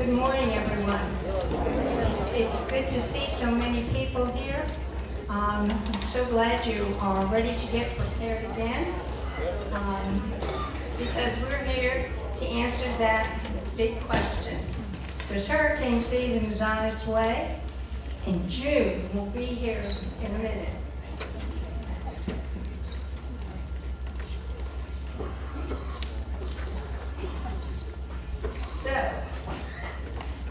Good morning, everyone. It's good to see so many people here. I'm so glad you are ready to get prepared again, because we're here to answer that big question. Because hurricane season is on its way, and June will be here in a minute. So,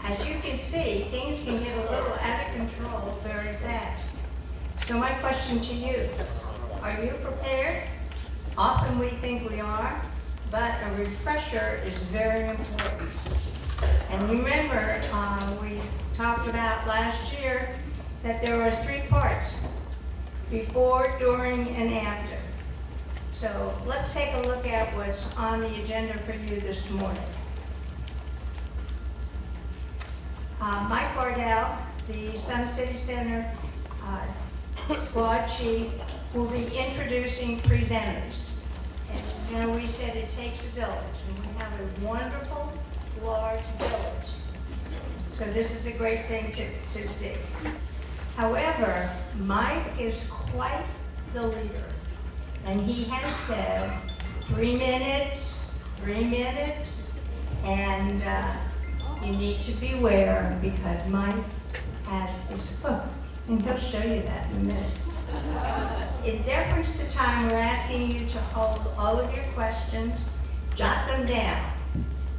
as you can see, things can get a little out of control very fast. So my question to you, are you prepared? Often we think we are, but a refresher is very important. And remember, we talked about last year that there were 3 parts: before, during, and after. So let's take a look at what's on the agenda for you this morning. Mike Bardell, the Sun City Center squad chief, will be introducing presenters. And you know, we said it takes a village, and we have a wonderful, large village. So this is a great thing to see. However, Mike is quite the leader, and he has said 3 minutes, and you need to beware, because Mike has his hook, and he'll show you that in a minute. In deference to time, we're asking you to hold all of your questions, jot them down.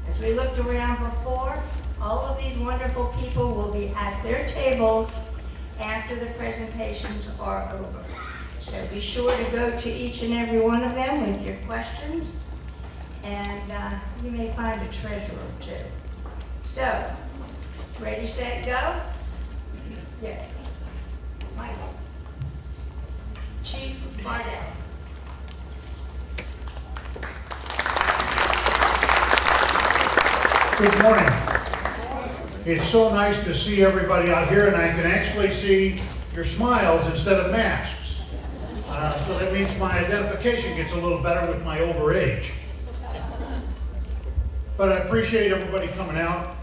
As we looked around before, all of these wonderful people will be at their tables after the presentations are over. So be sure to go to each and every one of them with your questions, and you may find a treasure or two. So, ready, set, go? Yes. Michael. Chief Bardell. Good morning. It's so nice to see everybody out here, and I can actually see your smiles instead of masks. So that means my identification gets a little better with my older age. But I appreciate everybody coming out.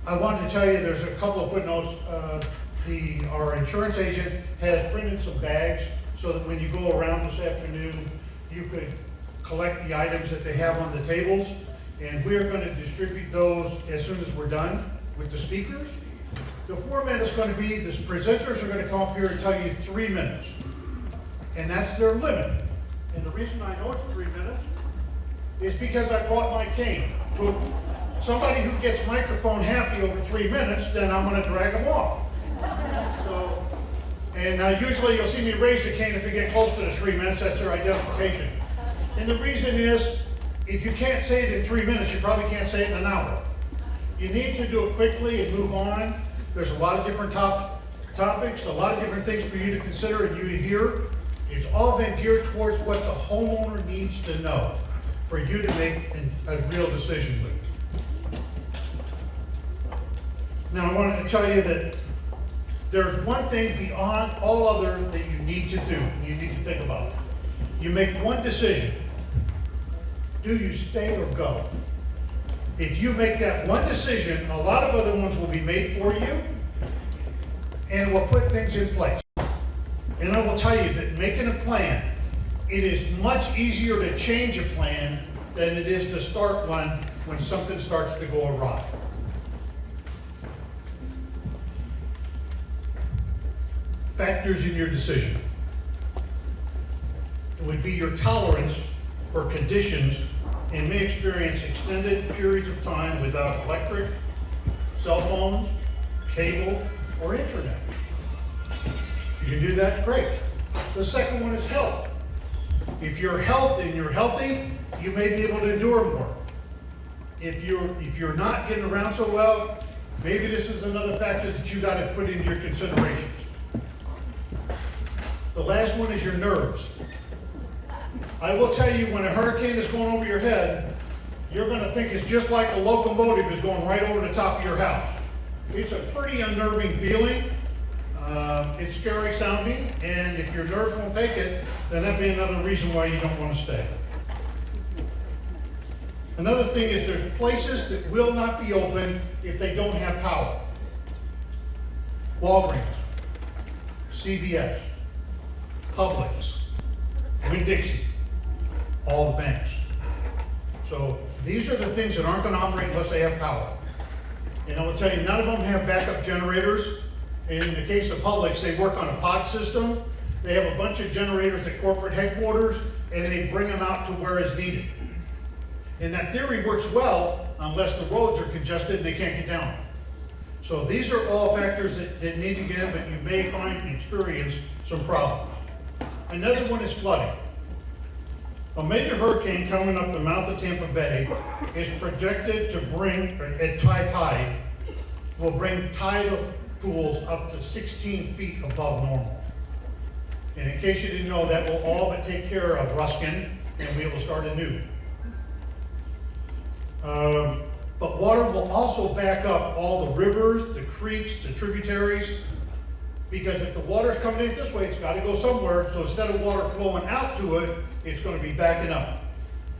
I wanted to tell you there's a couple of footnotes. Our insurance agent has printed some bags so that when you go around this afternoon, you could collect the items that they have on the tables. And we're going to distribute those as soon as we're done with the speakers. The format is going to be, the presenters are going to come up here and tell you 3 minutes. And that's their limit. And the reason I know it's 3 minutes is because I brought my cane. So somebody who gets microphone happy over 3 minutes, then I'm going to drag them off. So, and usually you'll see me raise the cane if you get close to the 3 minutes. That's their identification. And the reason is, if you can't say it in 3 minutes, you probably can't say it in an hour. You need to do it quickly and move on. There's a lot of different topics, a lot of different things for you to consider and you to hear. It's all been geared towards what the homeowner needs to know for you to make a real decision with. Now, I wanted to tell you that there's one thing beyond all other that you need to do, and you need to think about. You make one decision. Do you stay or go? If you make that one decision, a lot of other ones will be made for you, and will put things in place. And I will tell you that making a plan, it is much easier to change a plan than it is to start one when something starts to go awry. Factors in your decision. It would be your tolerance for conditions and may experience extended periods of time without electric, cell phones, cable, or internet. You can do that, great. The second one is health. If you're healthy, you may be able to endure more. If you're not getting around so well, maybe this is another factor that you got to put into your considerations. The last one is your nerves. I will tell you, when a hurricane is going over your head, you're going to think it's just like a locomotive is going right over the top of your house. It's a pretty unnerving feeling. It's scary sounding, and if your nerves won't take it, then that'd be another reason why you don't want to stay. Another thing is there's places that will not be open if they don't have power. Walgreens, CVS, Publix, Winn-Dixie, all the banks. So these are the things that aren't going to operate unless they have power. And I will tell you, none of them have backup generators. And in the case of Publix, they work on a pod system. They have a bunch of generators at corporate headquarters, and they bring them out to where it's needed. And that theory works well unless the roads are congested and they can't get down. So these are all factors that need to get in, but you may find and experience some problems. Another one is flooding. A major hurricane coming up the mouth of Tampa Bay is projected to bring, at high tide, will bring tidal pools up to 16 feet above normal. And in case you didn't know, that will all but take care of Ruskin, and we will start anew. But water will also back up all the rivers, the creeks, the tributaries, because if the water's coming in this way, it's got to go somewhere. So instead of water flowing out to it, it's going to be backing up,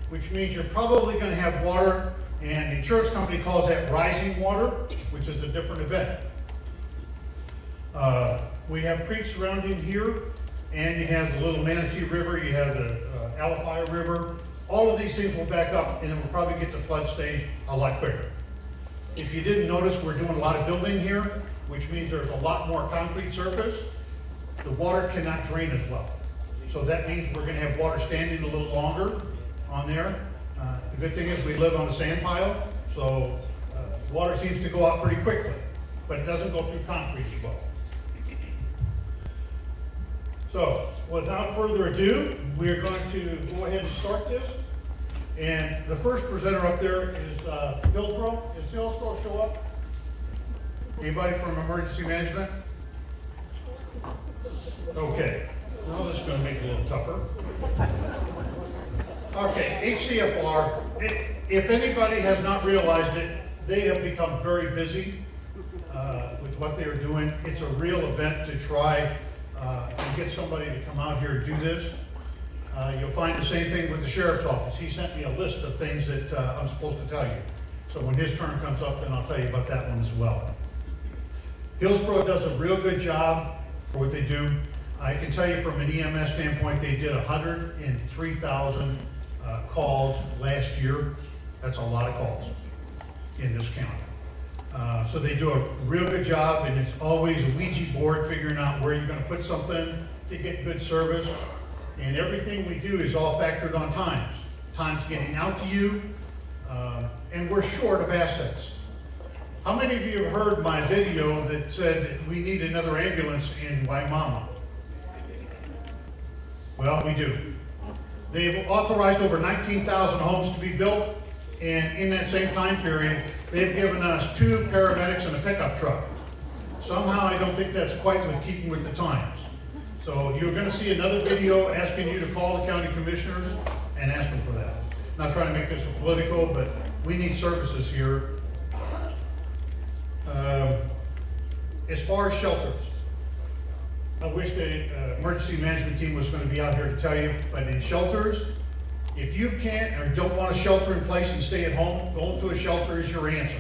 which means you're probably going to have water, and the insurance company calls that rising water, which is a different event. We have creeks surrounding here, and you have the Little Manatee River, you have the Alafia River. All of these things will back up, and it will probably get to flood stage a lot quicker. If you didn't notice, we're doing a lot of building here, which means there's a lot more concrete surface. The water cannot drain as well. So that means we're going to have water standing a little longer on there. The good thing is we live on a sand pile, so water seems to go out pretty quickly, but it doesn't go through concrete as well. So, without further ado, we are going to go ahead and start this. And the first presenter up there is Hillsborough. Is Hillsborough show up? Anybody from emergency management? Okay. Well, this is going to make it a little tougher. Okay, HCFR, if anybody has not realized it, they have become very busy with what they are doing. It's a real event to try and get somebody to come out here and do this. You'll find the same thing with the sheriff's office. He sent me a list of things that I'm supposed to tell you. So when his turn comes up, then I'll tell you about that one as well. Hillsborough does a real good job for what they do. I can tell you from an EMS standpoint, they did 103,000 calls last year. That's a lot of calls in this county. So they do a real good job, and it's always a Ouija board figuring out where you're going to put something to get good service. And everything we do is all factored on times. Times getting out to you, and we're short of assets. How many of you have heard my video that said that we need another ambulance in Waimama? Well, we do. They've authorized over 19,000 homes to be built, and in that same time period, they've given us 2 paramedics and a pickup truck. Somehow, I don't think that's quite with keeping with the times. So you're going to see another video asking you to call the county commissioners and ask them for that. I'm not trying to make this political, but we need services here. As far as shelters, I wish the emergency management team was going to be out here to tell you, but in shelters, if you can't or don't want a shelter in place and stay at home, going to a shelter is your answer.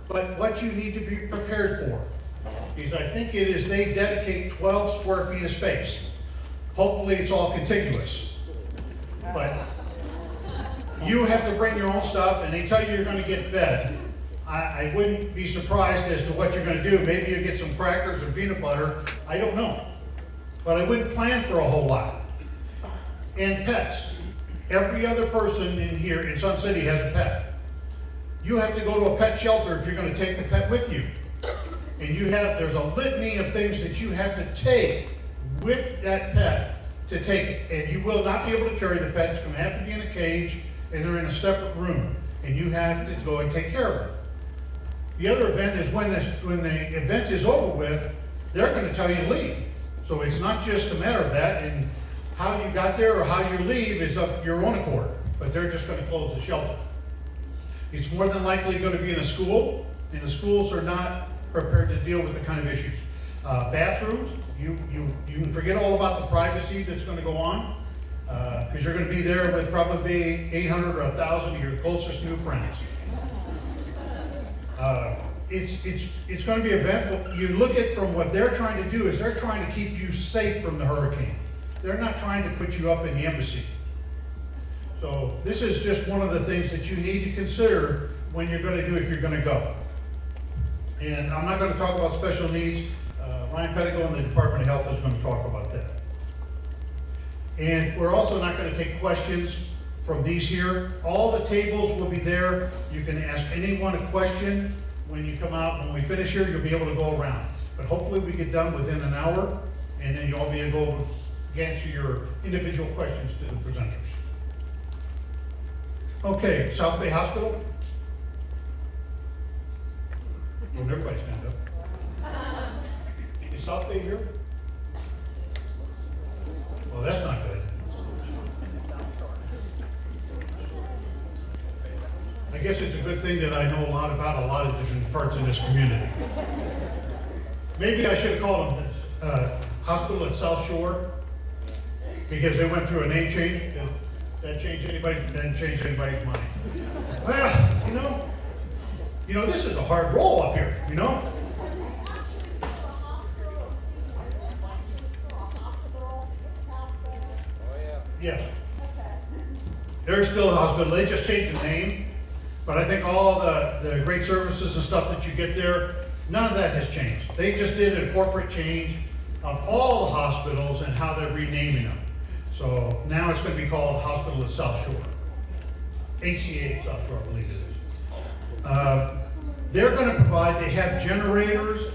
But what you need to be prepared for is, I think it is, they dedicate 12 square feet of space. Hopefully it's all contiguous. But you have to bring your own stuff, and they tell you you're going to get fed. I wouldn't be surprised as to what you're going to do. Maybe you get some crackers or peanut butter. I don't know. But I wouldn't plan for a whole lot. And pets. Every other person in here in Sun City has a pet. You have to go to a pet shelter if you're going to take the pet with you. And there's a litany of things that you have to take with that pet to take it. And you will not be able to carry the pet. It's going to have to be in a cage, and they're in a separate room. And you have to go and take care of it. The other event is when the event is over with, they're going to tell you to leave. So it's not just a matter of that, and how you got there or how you leave is of your own accord. But they're just going to close the shelter. It's more than likely going to be in a school, and the schools are not prepared to deal with the kind of issues. Bathrooms, you can forget all about the privacy that's going to go on. Because you're gonna be there with probably 800 or 1,000 of your closest new friends. It's gonna be an event. You look at from what they're trying to do is they're trying to keep you safe from the hurricane. They're not trying to put you up in the embassy. So this is just one of the things that you need to consider when you're gonna do if you're gonna go. And I'm not gonna talk about special needs. Ryan Pettico in the Department of Health is gonna talk about that. And we're also not gonna take questions from these here. All the tables will be there. You can ask anyone a question when you come out. When we finish here, you'll be able to go around. But hopefully we get done within an hour, and then you'll all be able to answer your individual questions to the presenters. Okay, South Bay Hospital. Well, everybody stand up. Is South Bay here? Well, that's not good. I guess it's a good thing that I know a lot about a lot of different parts in this community. Maybe I should have called them Hospital at South Shore, because they went through a name change. That changed anybody, didn't change anybody's mind. Well, you know, this is a hard roll up here, you know? Yes. They're still a hospital. They just changed the name. But I think all the great services and stuff that you get there, none of that has changed. They just did a corporate change of all the hospitals and how they're renaming them. So now it's going to be called Hospital at South Shore. HCA South Shore, I believe it is. They're going to provide, they have generators.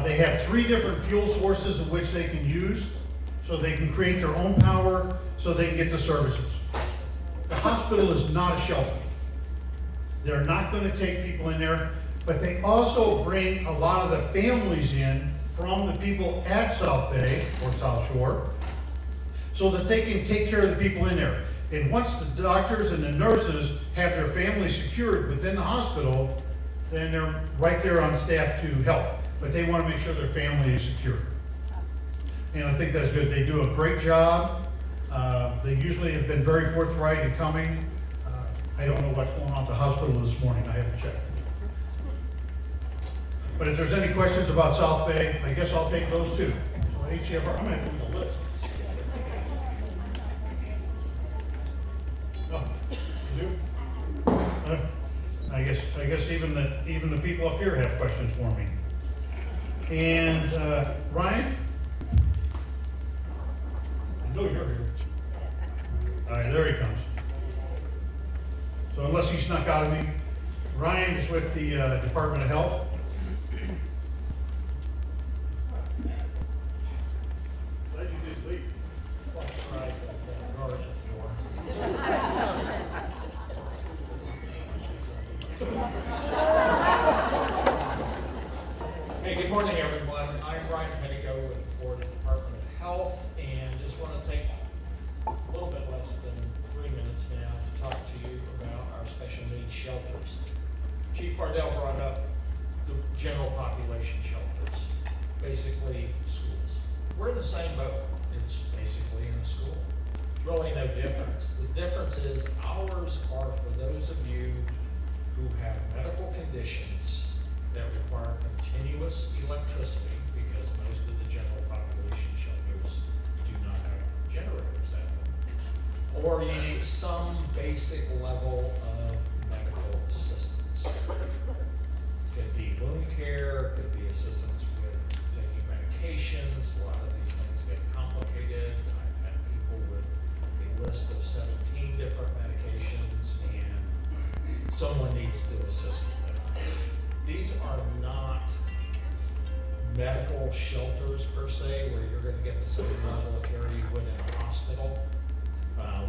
They have 3 different fuel sources of which they can use. So they can create their own power so they can get the services. The hospital is not a shelter. They're not going to take people in there, but they also bring a lot of the families in from the people at South Bay or South Shore so that they can take care of the people in there. And once the doctors and the nurses have their families secured within the hospital, then they're right there on staff to help. But they want to make sure their family is secure. And I think that's good. They do a great job. They usually have been very forthright in coming. I don't know what's going on at the hospital this morning. I haven't checked. But if there's any questions about South Bay, I guess I'll take those too. So HCFR, I'm going to put the list. Oh, you do? I guess even the people up here have questions for me. And Ryan? I know you're here. All right, there he comes. So unless he snuck out of me, Ryan is with the Department of Health. Glad you did leave. Right, guard at the door. Hey, good morning, everyone. I'm Ryan Pettico with the Florida Department of Health, and just want to take a little bit less than 3 minutes now to talk to you about our special needs shelters. Chief Bardell brought up the general population shelters, basically schools. We're in the same boat. It's basically in a school. Really no difference. The difference is ours are for those of you who have medical conditions that require continuous electricity, because most of the general population shelters do not have generators at them. Or you need some basic level of medical assistance. Could be wound care, could be assistance with taking medications. A lot of these things get complicated. I've had people with a list of 17 different medications, and someone needs to assist with them. These are not medical shelters per se, where you're going to get the same level of care you would in a hospital.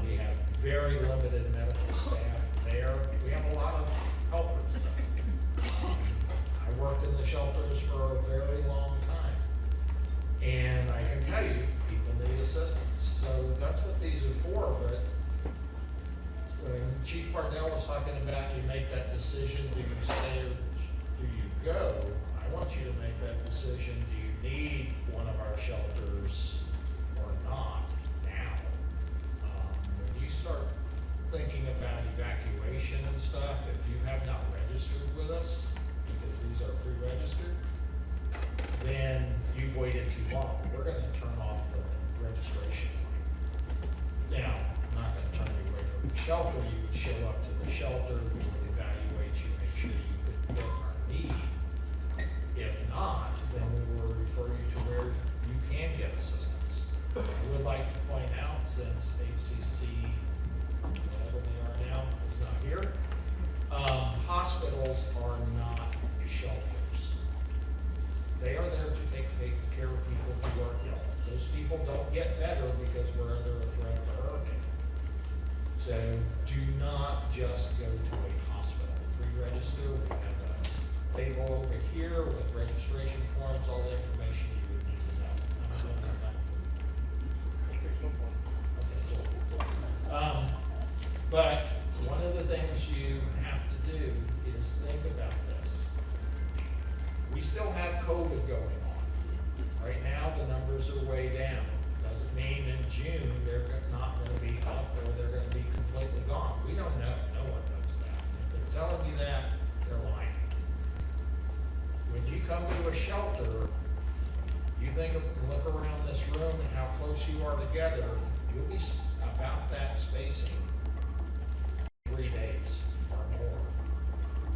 We have very limited medical staff there. We have a lot of helpers though. I worked in the shelters for a very long time, and I can tell you, people need assistance. So that's what these are for. But when Chief Bardell was talking about you make that decision, do you stay or do you go? I want you to make that decision. Do you need one of our shelters or not now? stuff, if you have not registered with us, because these are pre-registered, then you've waited too long. We're gonna turn off the registration line. Now, I'm not gonna turn you away from the shelter. You would show up to the shelter, we would evaluate you, make sure you could fit our need. If not, then we will refer you to where you can get assistance. I would like to point out, since HCC, whatever they are now, is not here, hospitals are not shelters. They are there to take care of people who are ill. Those people don't get better because we're under a threat of a hurricane. So do not just go to a hospital. Pre-register, we have a table over here with registration forms, all the information you would need to know. I'm not gonna have that. Okay, cool. But one of the things you have to do is think about this. We still have COVID going on. Right now, the numbers are way down. Doesn't mean in June they're not going to be up or they're going to be completely gone. We don't know. No one knows that. If they're telling you that, they're lying. When you come to a shelter, you look around this room and how close you are together, you'll be about that spacing 3 days or more.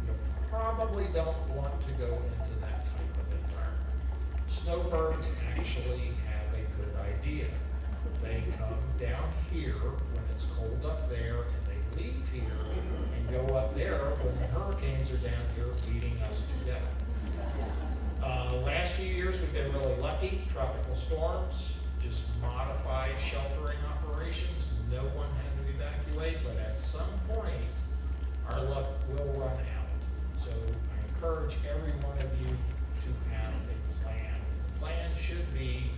You probably don't want to go into that type of environment. Snowbirds actually have a good idea. They come down here when it's cold up there, and they leave here and go up there when the hurricanes are down here beating us to death. Last few years, we've been really lucky. Tropical storms, just modified sheltering operations. No one had to evacuate, but at some point, our luck will run out. So I encourage every one of you to have a plan. The plan should be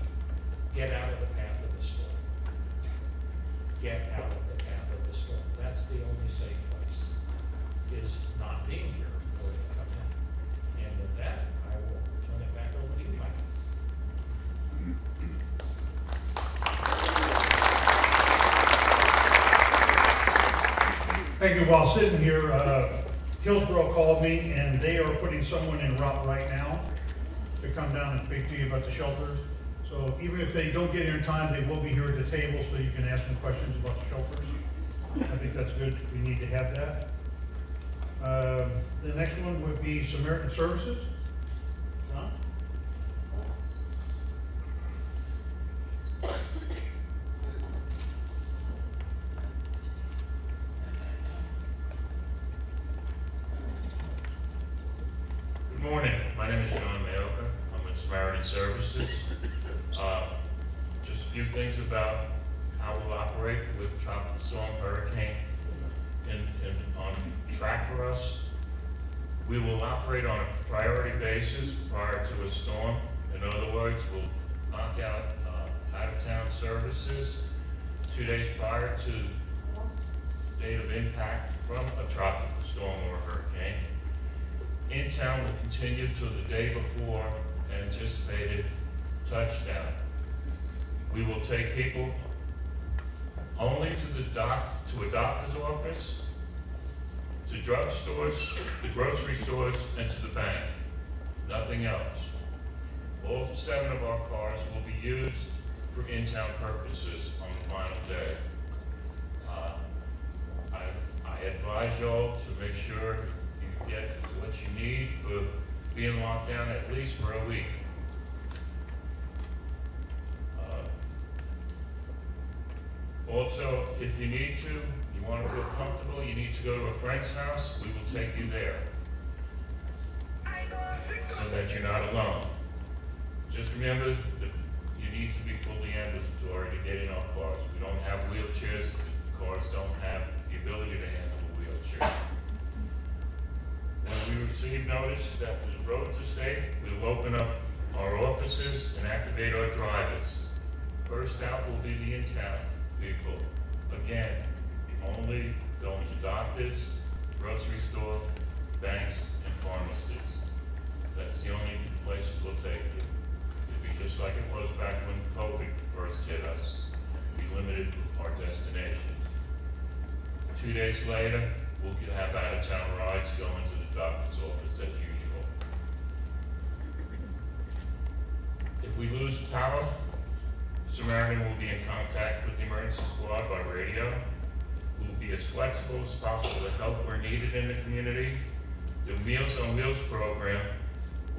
get out of the path of the storm. Get out of the path of the storm. That's the only safe place, is not being here before you come in. And with that, I will turn it back over to you, Mike. Thank you. While sitting here, Hillsborough called me and they are putting someone en route right now to come down and speak to you about the shelters. So even if they don't get here in time, they will be here at the table so you can ask them questions about the shelters. I think that's good. We need to have that. The next one would be Samaritan Services. John? Good morning. My name is John Mayoka. I'm with Samaritan Services. Just a few things about how we'll operate with tropical storm hurricane on track for us. We will operate on a priority basis prior to a storm. In other words, we'll knock out out-of-town services 2 days prior to date of impact from a tropical storm or hurricane. In town will continue till the day before anticipated touchdown. We will take people only to a doctor's office, to drugstores, the grocery stores, and to the bank. Nothing else. All 7 of our cars will be used for in-town purposes on the final day. I advise y'all to make sure you get what you need for being locked down at least for a week. Also, if you need to, you want to feel comfortable, you need to go to a friend's house, we will take you there so that you're not alone. Just remember that you need to be fully ambulatory to get in our cars. We don't have wheelchairs, the cars don't have the ability to handle a wheelchair. When we receive notice that the roads are safe, we will open up our offices and activate our drivers. First out will be the in-town vehicle. Again, only going to doctors, grocery store, banks, and pharmacies. That's the only places we'll take you. It'll be just like it was back when COVID first hit us. We limited our destinations. 2 days later, We'll have out-of-town rides going to the doctor's office as usual. If we lose power, Samaritan will be in contact with the emergency squad by radio. We'll be as flexible as possible to help where needed in the community. The Meals on Wheels program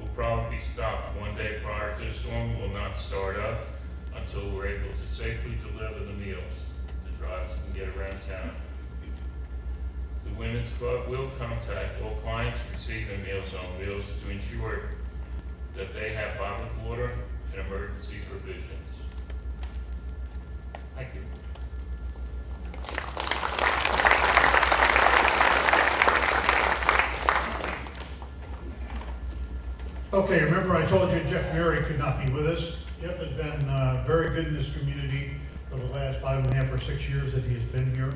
will probably be stopped one day prior to the storm, will not start up until we're able to safely deliver the meals. The drivers can get around town. The Women's Club will contact all clients receiving Meals on Wheels to ensure that they have bottled water and emergency provisions. Thank you. Okay, remember I told you Jeff Murray could not be with us. Jeff has been very good in this community for the last 5.5 or 6 years that he has been here.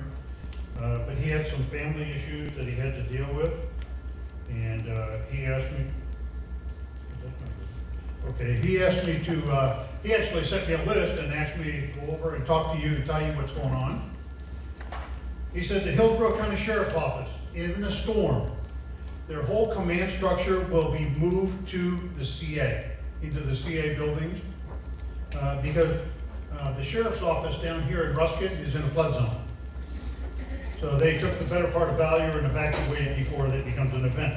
But he had some family issues that he had to deal with. And he asked me, he actually sent me a list and asked me to go over and talk to you and tell you what's going on. He said the Hillsborough County Sheriff's Office, in the storm, their whole command structure will be moved to the CA, into the CA buildings, because the sheriff's office down here in Ruskin is in a flood zone. So they took the better part of value and evacuated before that becomes an event.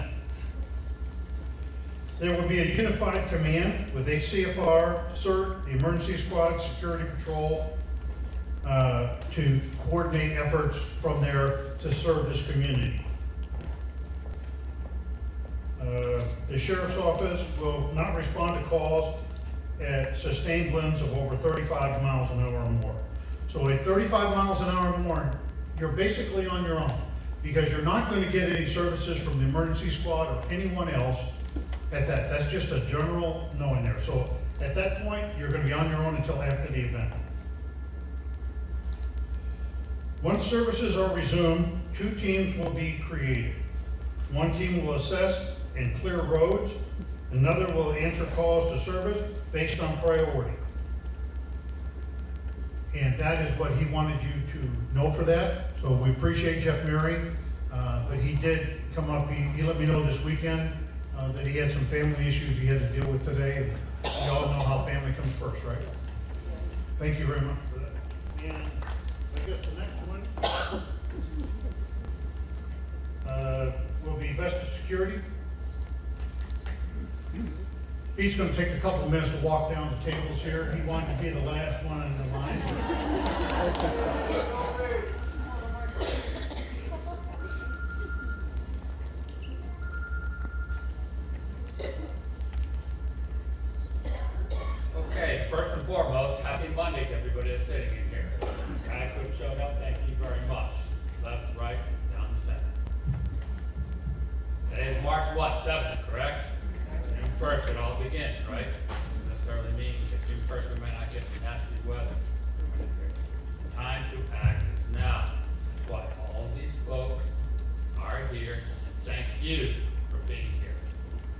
There will be a unified command with HCFR, CERT, the emergency squad, security patrol, to coordinate efforts from there to serve this community. The sheriff's office will not respond to calls at sustained winds of over 35 miles an hour or more. So at 35 miles an hour or more, you're basically on your own, because you're not going to get any services from the emergency squad or anyone else at that. That's just a general no in there. So at that point, you're going to be on your own until after the event. Once services are resumed, 2 teams will be created. One team will assess and clear roads. Another will answer calls to service based on priority. And that is what he wanted you to know for that. So we appreciate Jeff Murray, but he did come up, he let me know this weekend that he had some family issues he had to deal with today. We all know how family comes first, right? Thank you very much for that. And I guess the next one will be vested security. He's going to take a couple of minutes to walk down the tables here. He wanted to be the last one in the line. Okay, first and foremost, happy Monday to everybody that's sitting in here. Guys who have showed up, thank you very much. Left, right, down the center. Today is March what, 7th, correct? June 1st it all begins, right? Doesn't necessarily mean that June 1st we might not get some nasty weather. Time to act is now. That's why all these folks are here. Thank you for being here.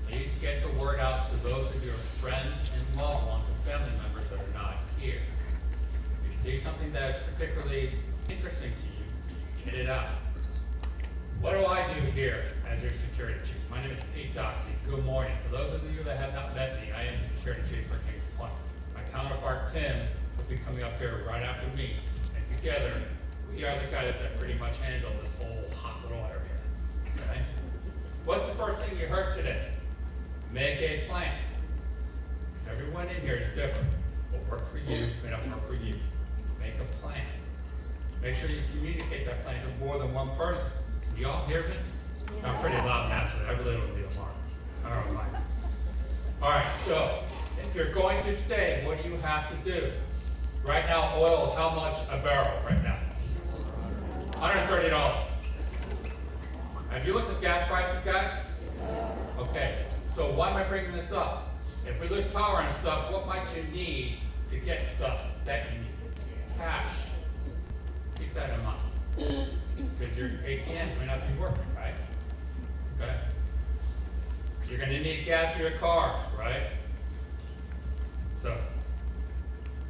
Please get the word out to those of your friends and loved ones and family members that are not here. If you see something that is particularly interesting to you, get it out. What do I do here as your security chief? My name is Pete Doxey. Good morning. For those of you that have not met me, I am the security chief for Kings Point. My counterpart, Tim, will be coming up here right after me. And together, we are the guys that pretty much handle this whole hot little area. Okay? What's the first thing you heard today? Make a plan. Because everyone in here is different. What worked for you may not work for you. Make a plan. Make sure you communicate that plan to more than one person. Can you all hear me? I'm pretty loud naturally. I really don't need alarm. I don't mind. All right, so if you're going to stay, what do you have to do? Right now, oil is how much a barrel right now? $130. Have you looked at gas prices, guys? Okay, so why am I bringing this up? If we lose power and stuff, what might you need to get stuff that you need? Cash. Keep that in mind. Because your ATMs may not be working, right? Okay? You're going to need gas for your cars, right? So,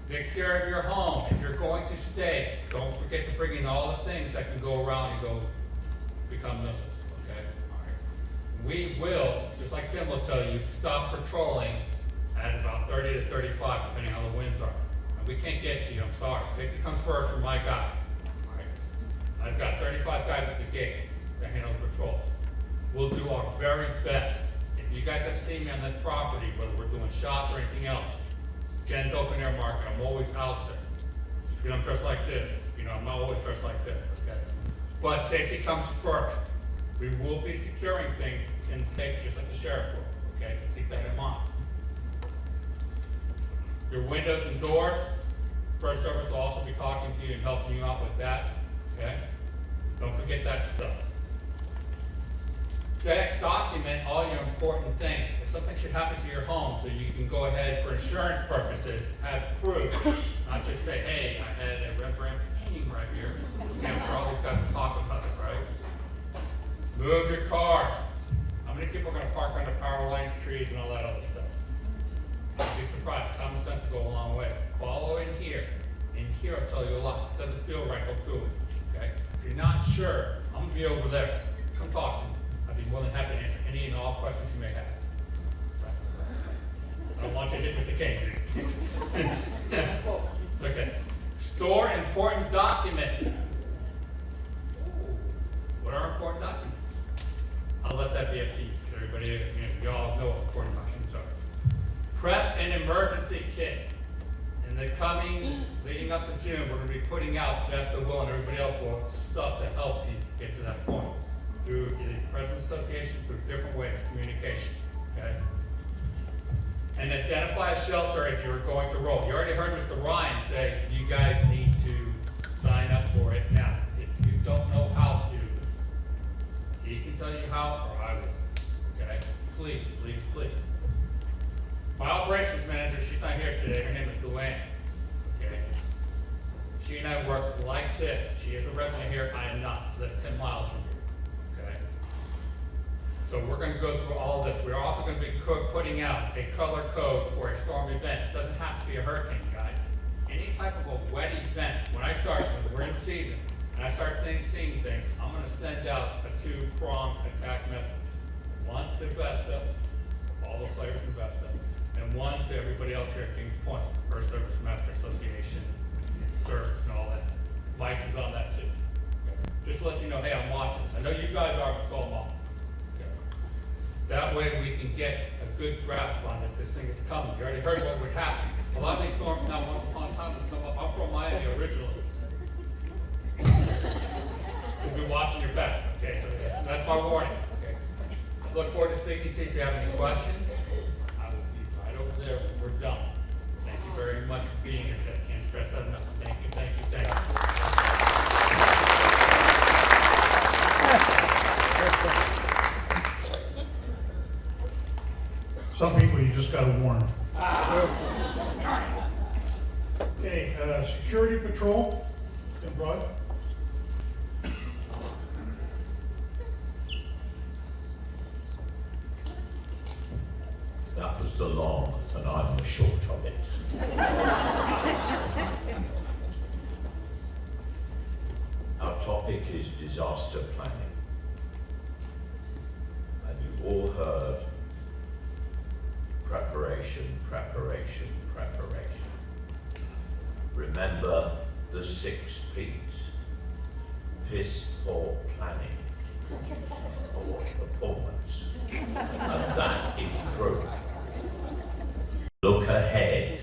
the exterior of your home, if you're going to stay, don't forget to bring in all the things that can go around and go become nuisance, okay? All right. We will, just like Tim will tell you, stop patrolling at about 30 to 35, depending on how the winds are. And we can't get to you, I'm sorry. Safety comes first for my guys, all right? I've got 35 guys at the gate that handle the patrols. We'll do our very best. If you guys have seen me on this property, whether we're doing shots or anything else, Jen's open air market, I'm always out there. You know, I'm dressed like this, you know, I'm not always dressed like this, okay? But safety comes first. We will be securing things in safety, just like the sheriff will, okay? So keep that in mind. Your windows and doors, First Service will also be talking to you and helping you out with that, okay? Don't forget that stuff. Document all your important things. If something should happen to your home, so you can go ahead for insurance purposes, have proof, not just say, hey, I had a Rembrandt painting right here. I'm sure all these guys will talk about it, right? Move your cars. How many people are going to park under power lines, trees, and all that other stuff? You'd be surprised. Common sense will go a long way. Follow in here. In here, I'll tell you a lot. If it doesn't feel right, don't do it. Okay? If you're not sure, I'm going to be over there. Come talk to me. I'd be more than happy to answer any and all questions you may have. I don't want you to hit with the cane. Okay. Store important documents. What are important documents? I'll let that be up to you. Everybody, you all know what important documents are. Prep an emergency kit. In the leading up to June, we're going to be putting out, Vesta will and everybody else will, stuff to help you get to that point. Through the President's Association, through different ways of communication, okay? And identify a shelter if you're going to roll. You already heard Mr. Ryan say you guys need to sign up for it now. If you don't know how to, he can tell you how, or I will, okay? Please, please, please. My operations manager, she's not here today, her name is Zoran, okay? She and I work like this. She is a resident here, I am not. I live 10 miles from here. So we're going to go through all of this. We're also going to be putting out a color code for a storm event. It doesn't have to be a hurricane, guys. Any type of a wet event, when we're in season, and I start seeing things, I'm going to send out a two-pronged attack message. One to Vesta, all the players in Vesta, and one to everybody else here at Kings Point, First Service Master Association, CERT, and all that. Mike is on that too. Just to let you know, hey, I'm watching this. I know you guys are, but so am I. That way we can get a good grasp on it. This thing is coming. You already heard what would happen. A lot of these storms now, once upon a time, would come up. I'm from Miami originally. We'll be watching your back. Okay, so that's my warning. Okay. I look forward to speaking to you if you have any questions. I will be right over there when we're done. Thank you very much for being here today. Can't stress that enough. Thank you, thank you, thank you. Some people you just gotta warn. Okay, security patrol, Tim Broad. That was the long and I'm the short of it. Our topic is disaster planning. And you've all heard preparation, preparation, preparation. Remember the 6 P's. Piss poor planning, poor performance. And that is true. Look ahead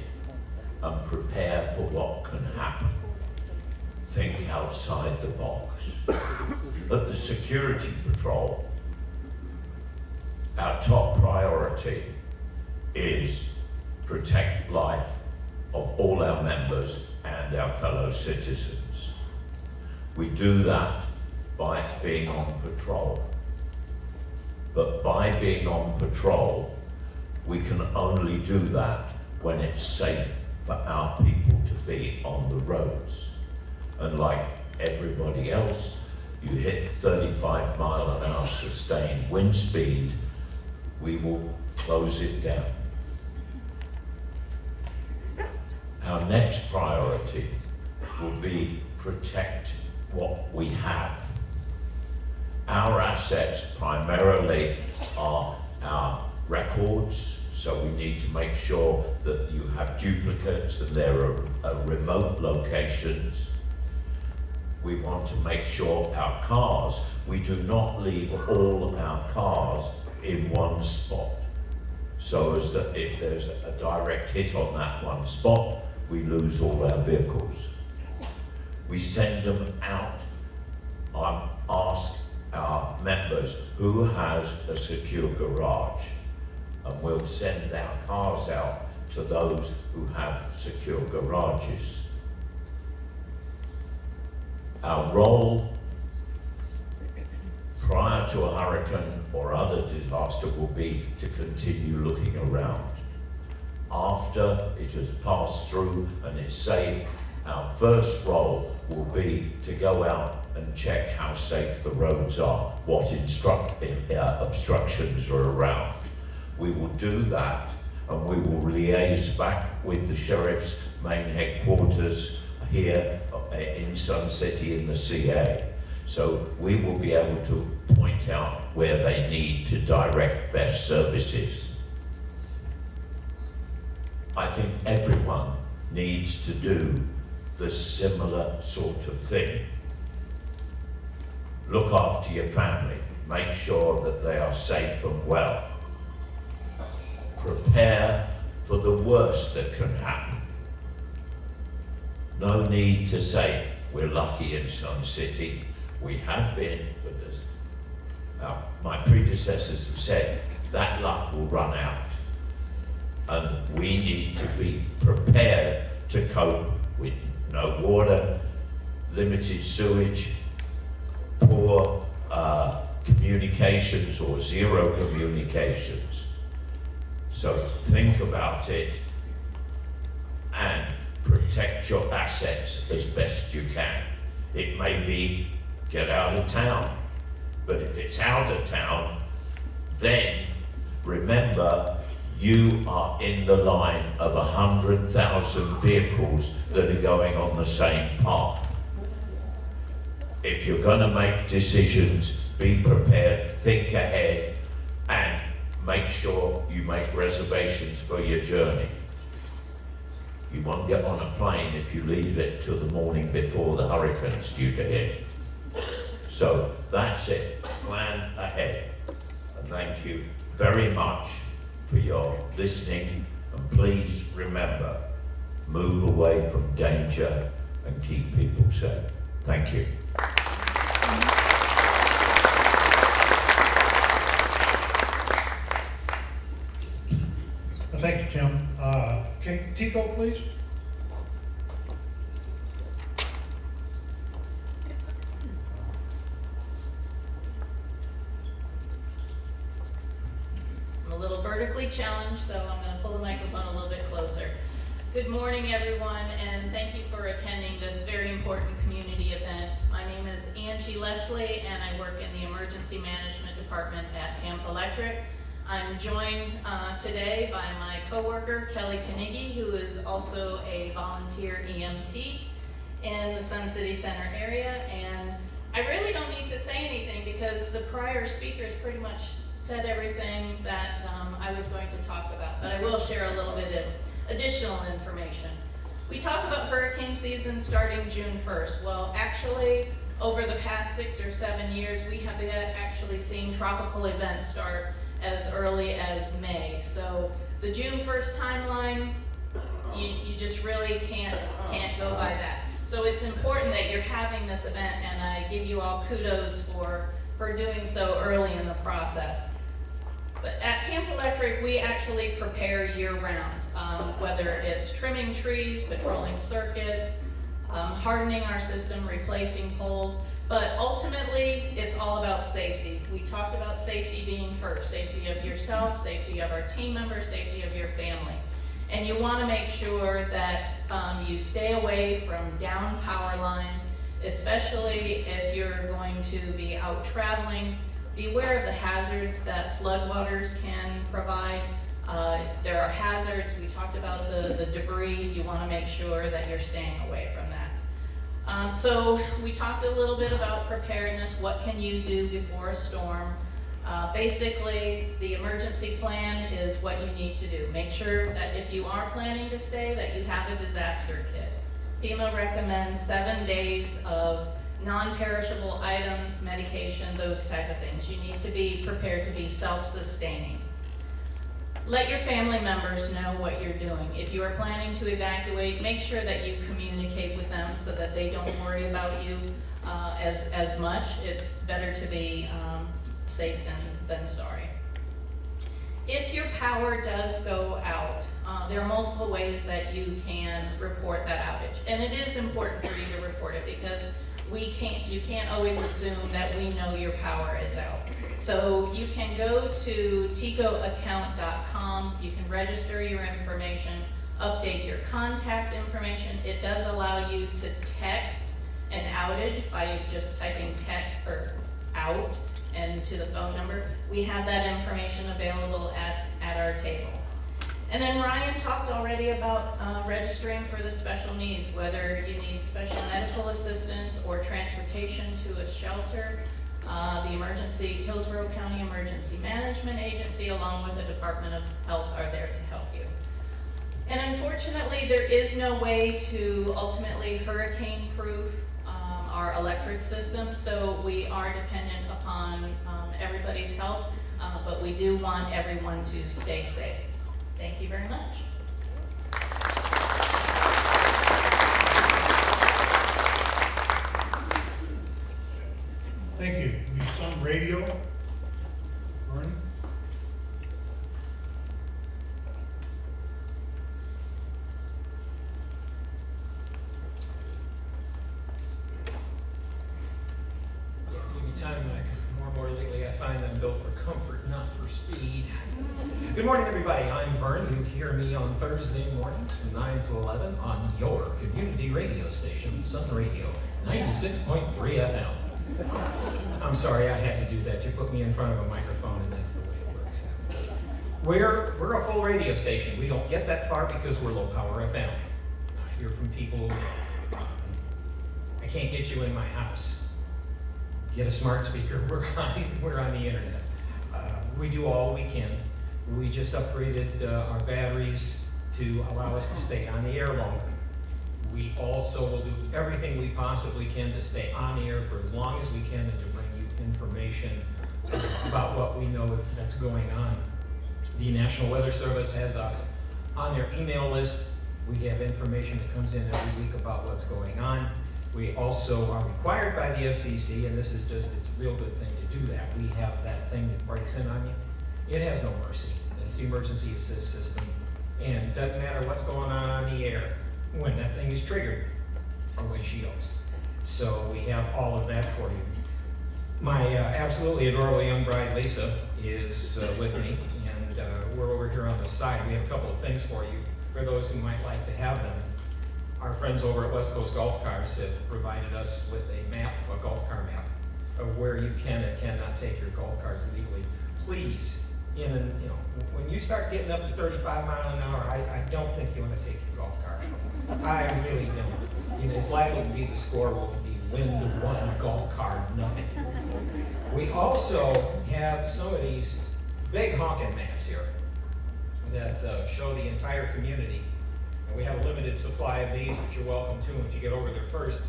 and prepare for what can happen. Think outside the box. At the security patrol, our top priority is protect life of all our members and our fellow citizens. We do that by being on patrol. But by being on patrol, we can only do that when it's safe for our people to be on the roads. And like everybody else, you hit 35-mile-an-hour sustained wind speed, we will close it down. Our next priority will be protect what we have. Our assets primarily are our records, so we need to make sure that you have duplicates and there are remote locations. We want to make sure our cars, we do not leave all of our cars in one spot. So as that if there's a direct hit on that one spot, we lose all our vehicles. We send them out. Ask our members who has a secure garage, and we'll send our cars out to those who have secure garages. Our role prior to a hurricane or other disaster will be to continue looking around. After it has passed through and it's safe, our first role will be to go out and check how safe the roads are, what obstructions are around. We will do that, and we will liaise back with the sheriff's main headquarters here in Sun City in the CA. So we will be able to point out where they need to direct best services. I think everyone needs to do the similar sort of thing. Look after your family. Make sure that they are safe and well. Prepare for the worst that can happen. No need to say, we're lucky in Sun City. We have been, but as my predecessors have said, that luck will run out. And we need to be prepared to cope with no water, limited sewage, poor communications or zero communications. So think about it and protect your assets as best you can. It may be get out of town, but if it's out of town, then remember you are in the line of 100,000 vehicles that are going on the same path. If you're going to make decisions, be prepared, think ahead, and make sure you make reservations for your journey. You won't get on a plane if you leave it till the morning before the hurricane's due to hit. So that's it. Plan ahead. And thank you very much for your listening. And please remember, move away from danger and keep people safe. Thank you. Thank you, Tim. Tico, please. I'm a little vertically challenged, so I'm going to pull the microphone a little bit closer. Good morning, everyone, and thank you for attending this very important community event. My name is Angie Leslie, and I work in the Emergency Management Department at Tampa Electric. I'm joined today by my coworker, Kelly Carnegie, who is also a volunteer EMT in the Sun City Center area. And I really don't need to say anything because the prior speakers pretty much said everything that I was going to talk about, but I will share a little bit of additional information. We talk about hurricane season starting June 1st. Well, actually, over the past 6 or 7 years, we have actually seen tropical events start as early as May. So the June 1st timeline, you just really can't go by that. So it's important that you're having this event, and I give you all kudos for doing so early in the process. But at Tampa Electric, we actually prepare year-round, whether it's trimming trees, patrolling circuits, hardening our system, replacing poles, but ultimately, it's all about safety. We talk about safety being first, safety of yourself, safety of our team members, safety of your family. And you want to make sure that you stay away from down power lines, especially if you're going to be out traveling. Beware of the hazards that floodwaters can provide. There are hazards. We talked about the debris. You want to make sure that you're staying away from that. So we talked a little bit about preparedness. What can you do before a storm? Basically, the emergency plan is what you need to do. Make sure that if you are planning to stay, that you have a disaster kit. FEMA recommends 7 days of non-perishable items, medication, those type of things. You need to be prepared to be self-sustaining. Let your family members know what you're doing. If you are planning to evacuate, make sure that you communicate with them so that they don't worry about you as much. It's better to be safe than sorry. If your power does go out, there are multiple ways that you can report that outage. And it is important for you to report it because you can't always assume that we know your power is out. So you can go to ticoaccount.com, you can register your information, update your contact information. It does allow you to text an outage by just typing text or out and to the phone number. We have that information available at our table. And then Ryan talked already about registering for the special needs, whether you need special medical assistance or transportation to a shelter. The Hillsborough County Emergency Management Agency, along with the Department of Health, are there to help you. And unfortunately, there is no way to ultimately hurricane-proof our electric system, so we are dependent upon everybody's help, but we do want everyone to stay safe. Thank you very much. Thank you. Your son radio. Vernon? Yeah, through the time, more and more lately, I find I'm built for comfort, not for speed. Good morning, everybody. I'm Vern. You hear me on Thursday mornings from 9 to 11 on your community radio station, Sun Radio, 96.3 FM. I'm sorry I had to do that. You put me in front of a microphone and that's the way it works. We're a full radio station. We don't get that far because we're low power FM. I hear from people, I can't get you in my house. Get a smart speaker, we're on the internet. We do all we can. We just upgraded our batteries to allow us to stay on the air longer. We also will do everything we possibly can to stay on the air for as long as we can and to bring you information about what we know that's going on. The National Weather Service has us on their email list. We have information that comes in every week about what's going on. We also are required by the FCC, and it's a real good thing to do that. We have that thing that breaks in on you. It has no mercy. It's the emergency assist system. And it doesn't matter what's going on the air when that thing is triggered or when she goes. So we have all of that for you. My absolutely adorable young bride, Lisa, is with me, and we're over here on the side. We have a couple of things for you, for those who might like to have them. Our friends over at West Coast Golf Cars have provided us with a map, a golf car map, of where you can and cannot take your golf cars legally. Please, when you start getting up to 35 miles an hour, I don't think you want to take your golf car. I really don't. It's likely to be the score will be win to one golf cart, nothing. We also have some of these big honking maps here that show the entire community. And we have a limited supply of these, but you're welcome to them if you get over there first.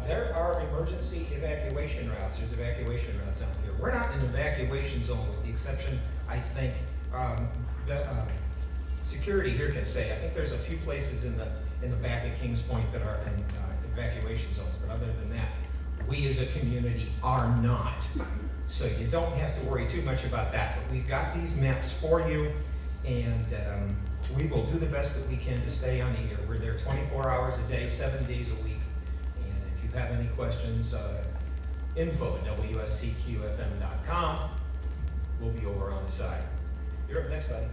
There are emergency evacuation routes. There's evacuation routes out here. We're not in the evacuation zone with the exception, I think, security here can say. I think there's a few places in the back of Kings Point that are in evacuation zones, but other than that, we as a community are not. So you don't have to worry too much about that. But we've got these maps for you, and we will do the best that we can to stay on the air. We're there 24 hours a day, 7 days a week. And if you have any questions, info@WSCQFM.com. We'll be over on the side. You're up next, buddy.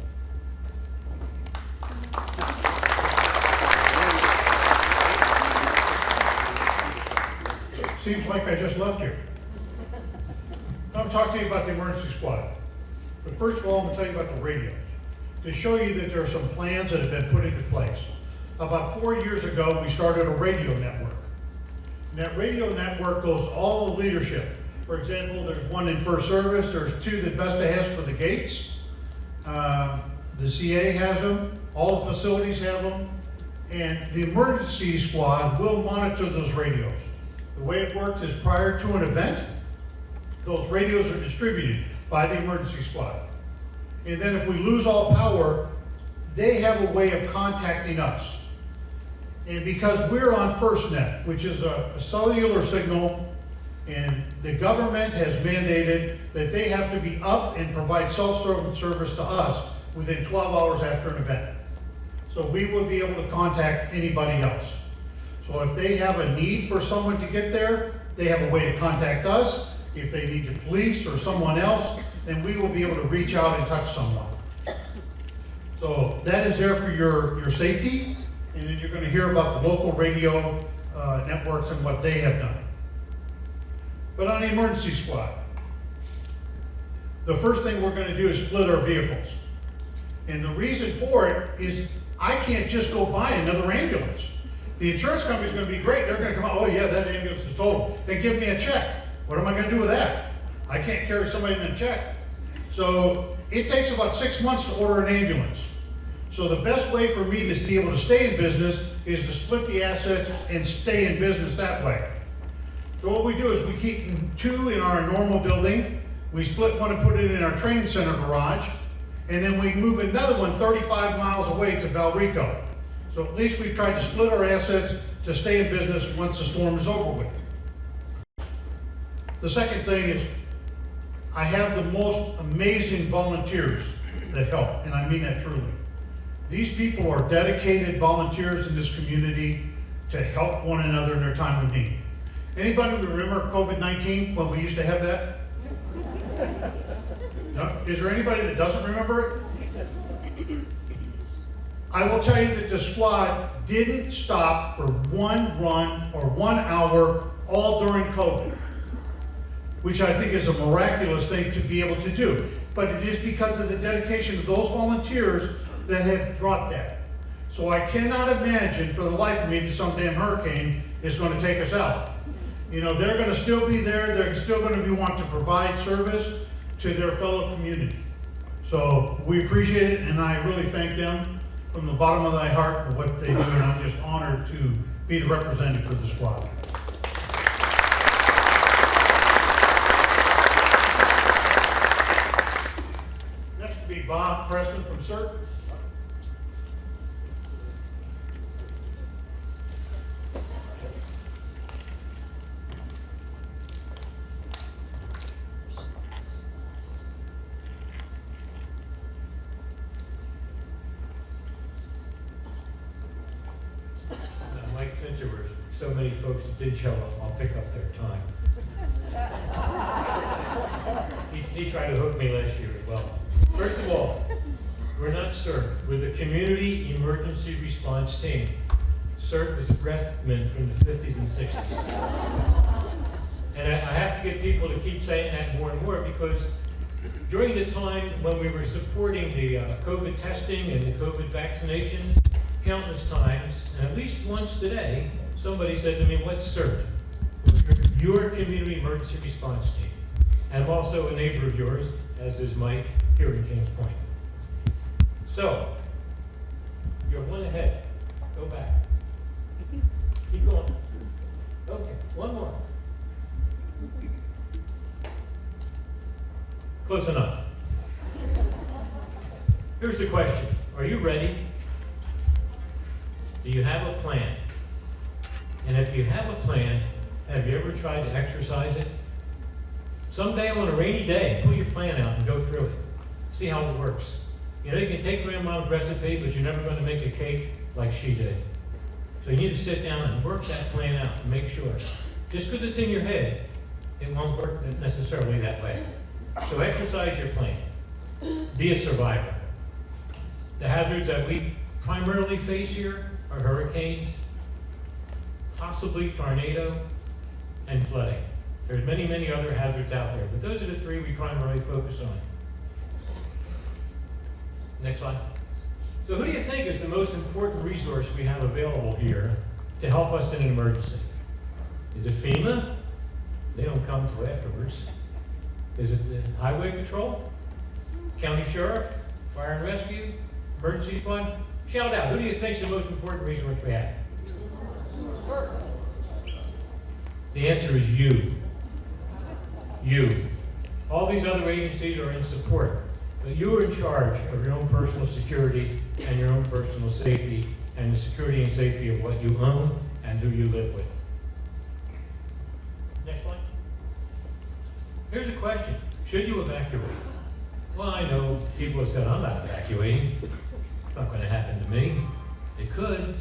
Seems like I just left here. I'm talking to you about the emergency squad. But first of all, I'm going to tell you about the radios. To show you that there are some plans that have been put into place. About 4 years ago, we started a radio network. And that radio network goes to all the leadership. For example, there's one in First Service, there's two that Vesta has for the gates. The CA has them, all the facilities have them, and the emergency squad will monitor those radios. The way it works is prior to an event, those radios are distributed by the emergency squad. And then if we lose all power, they have a way of contacting us. And because we're on FirstNet, which is a cellular signal, and the government has mandated that they have to be up and provide self-service to us within 12 hours after an event. So we will be able to contact anybody else. So if they have a need for someone to get there, they have a way to contact us. If they need the police or someone else, then we will be able to reach out and touch someone. So that is there for your safety, and then you're going to hear about the local radio networks and what they have done. But on the emergency squad, the first thing we're going to do is split our vehicles. And the reason for it is I can't just go buy another ambulance. The insurance company's going to be great. They're going to come out, oh yeah, that ambulance is total. They give me a check. What am I going to do with that? I can't carry somebody in a check. So it takes about 6 months to order an ambulance. So the best way for me to be able to stay in business is to split the assets and stay in business that way. So what we do is we keep 2 in our normal building, we split one and put it in our training center garage, and then we move another one 35 miles away to Valrico. So at least we've tried to split our assets to stay in business once the storm is over with. The second thing is I have the most amazing volunteers that help, and I mean that truly. These people are dedicated volunteers in this community to help one another in their time of need. Anybody remember COVID-19 when we used to have that? No? Is there anybody that doesn't remember it? I will tell you that the squad didn't stop for one run or 1 hour all during COVID, which I think is a miraculous thing to be able to do. But it is because of the dedication of those volunteers that have brought that. So I cannot imagine for the life of me that some damn hurricane is going to take us out. You know, they're going to still be there. They're still going to be wanting to provide service to their fellow community. So we appreciate it, and I really thank them from the bottom of my heart for what they do, and I'm just honored to be the representative for the squad. Next will be Bob Preston from CERT. Since there were so many folks that did show up, I'll pick up their time. He tried to hook me last year as well. First of all, we're not CERT. We're the Community Emergency Response Team. CERT was a breathment from the 50s and 60s. And I have to get people to keep saying that more and more, because during the time when we were supporting the COVID testing and the COVID vaccinations, countless times, and at least once today, somebody said to me, what's CERT? Your Community Emergency Response Team. And I'm also a neighbor of yours, as is Mike here in Kings Point. So, you're one ahead. Go back. Keep going. Okay, one more. Close enough. Here's the question. Are you ready? Do you have a plan? And if you have a plan, have you ever tried to exercise it? Someday on a rainy day, pull your plan out and go through it. See how it works. You know, you can take Grandma's recipe, but you're never going to make a cake like she did. So you need to sit down and work that plan out and make sure. Just because it's in your head, it won't work necessarily that way. So exercise your plan. Be a survivor. The hazards that we primarily face here are hurricanes, possibly tornado, and flooding. There's many, many other hazards out there, but those are the 3 we primarily focus on. Next slide. So who do you think is the most important resource we have available here to help us in an emergency? Is it FEMA? They don't come till afterwards. Is it the Highway Patrol? County Sheriff? Fire and Rescue? Emergency Fund? Shout out, who do you think is the most important resource we have? The answer is you. You. All these other agencies are in support, but you are in charge of your own personal security and your own personal safety and the security and safety of what you own and who you live with. Next slide. Here's a question. Should you evacuate? Well, I know people have said, I'm not evacuating. It's not going to happen to me. It could.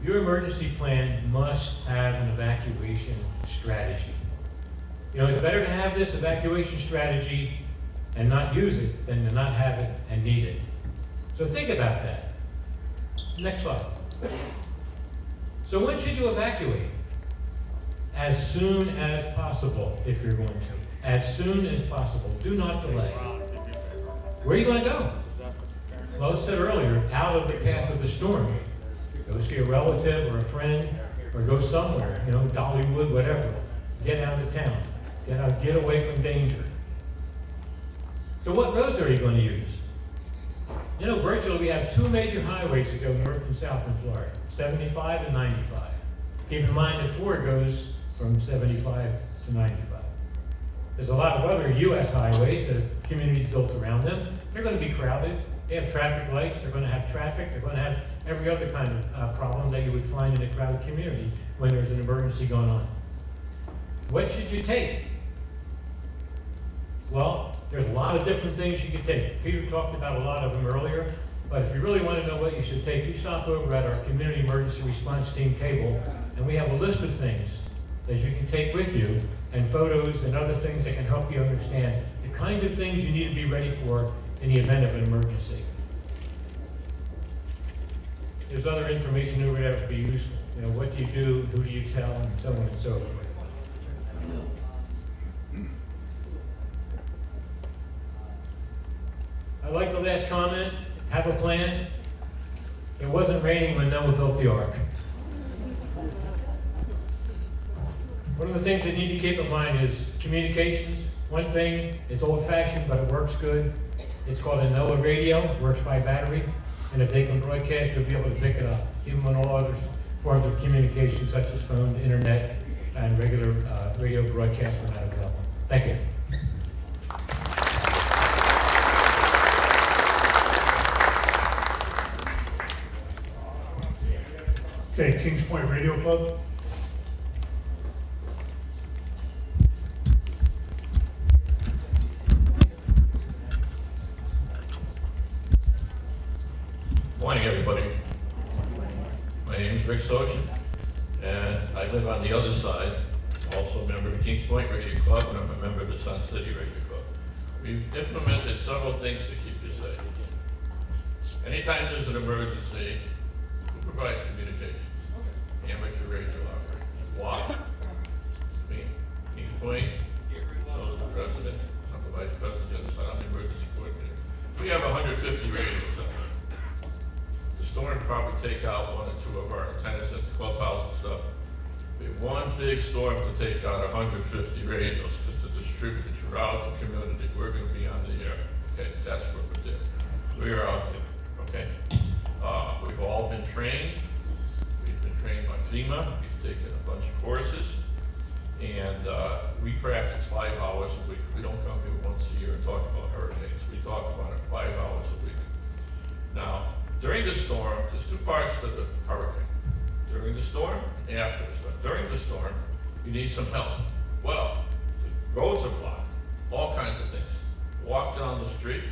Your emergency plan must have an evacuation strategy. You know, it's better to have this evacuation strategy and not use it than to not have it and need it. So think about that. Next slide. So when should you evacuate? As soon as possible, if you're going to. As soon as possible. Do not delay. Where are you going to go? Well, I said earlier, out of the path of the storm. Go see a relative or a friend, or go somewhere, you know, Dollywood, whatever. Get out of town. Get out, get away from danger. So what roads are you going to use? You know, virtually we have two major highways that go north and south in Florida, 75 and 95. Keep in mind that 4 goes from 75 to 95. There's a lot of other U.S. highways that have communities built around them. They're going to be crowded. They have traffic lights. They're going to have traffic. They're going to have every other kind of problem that you would find in a crowded community when there's an emergency going on. What should you take? Well, there's a lot of different things you could take. Peter talked about a lot of them earlier, but if you really want to know what you should take, you stop over at our Community Emergency Response Team table, and we have a list of things that you can take with you, and photos and other things that can help you understand the kinds of things you need to be ready for in the event of an emergency. There's other information over there that would be useful. You know, what do you do, who do you tell, and so on and so forth. I like the last comment, have a plan. It wasn't raining when Noah built the ark. One of the things that you need to keep in mind is communications. One thing, it's old-fashioned, but it works good. It's called a NOAA radio, works by battery. And if they can broadcast, you'll be able to pick it up, even on all other forms of communication, such as phone, internet, and regular radio broadcasts are not available. Thank you. Okay, Kings Point Radio Club. Morning, everybody. My name is Rick Sochin, and I live on the other side. Also a member of the Kings Point Radio Club, and I'm a member of the Sun City Radio Club. We've implemented several things to keep you safe. Anytime there's an emergency, who provides communications? Amateur radio operators. Why? Me, Kings Point, so is the president, I'm the vice president, the other side, I'm the emergency coordinator. We have 150 radios out there. The storm probably take out 1 or 2 of our antennas at the clubhouse and stuff. We have one big storm to take out 150 radios because to distribute it throughout the community. We're going to be on the air. Okay, that's what we did. We are out there. Okay. We've all been trained. We've been trained by FEMA. We've taken a bunch of courses, and we practice 5 hours a week. We don't come here once a year and talk about hurricanes. We talk about it 5 hours a week. Now, during the storm, there's 2 parts to the hurricane. During the storm and after the storm. During the storm, you need some help. Well, the roads are blocked, all kinds of things. Walk down the street,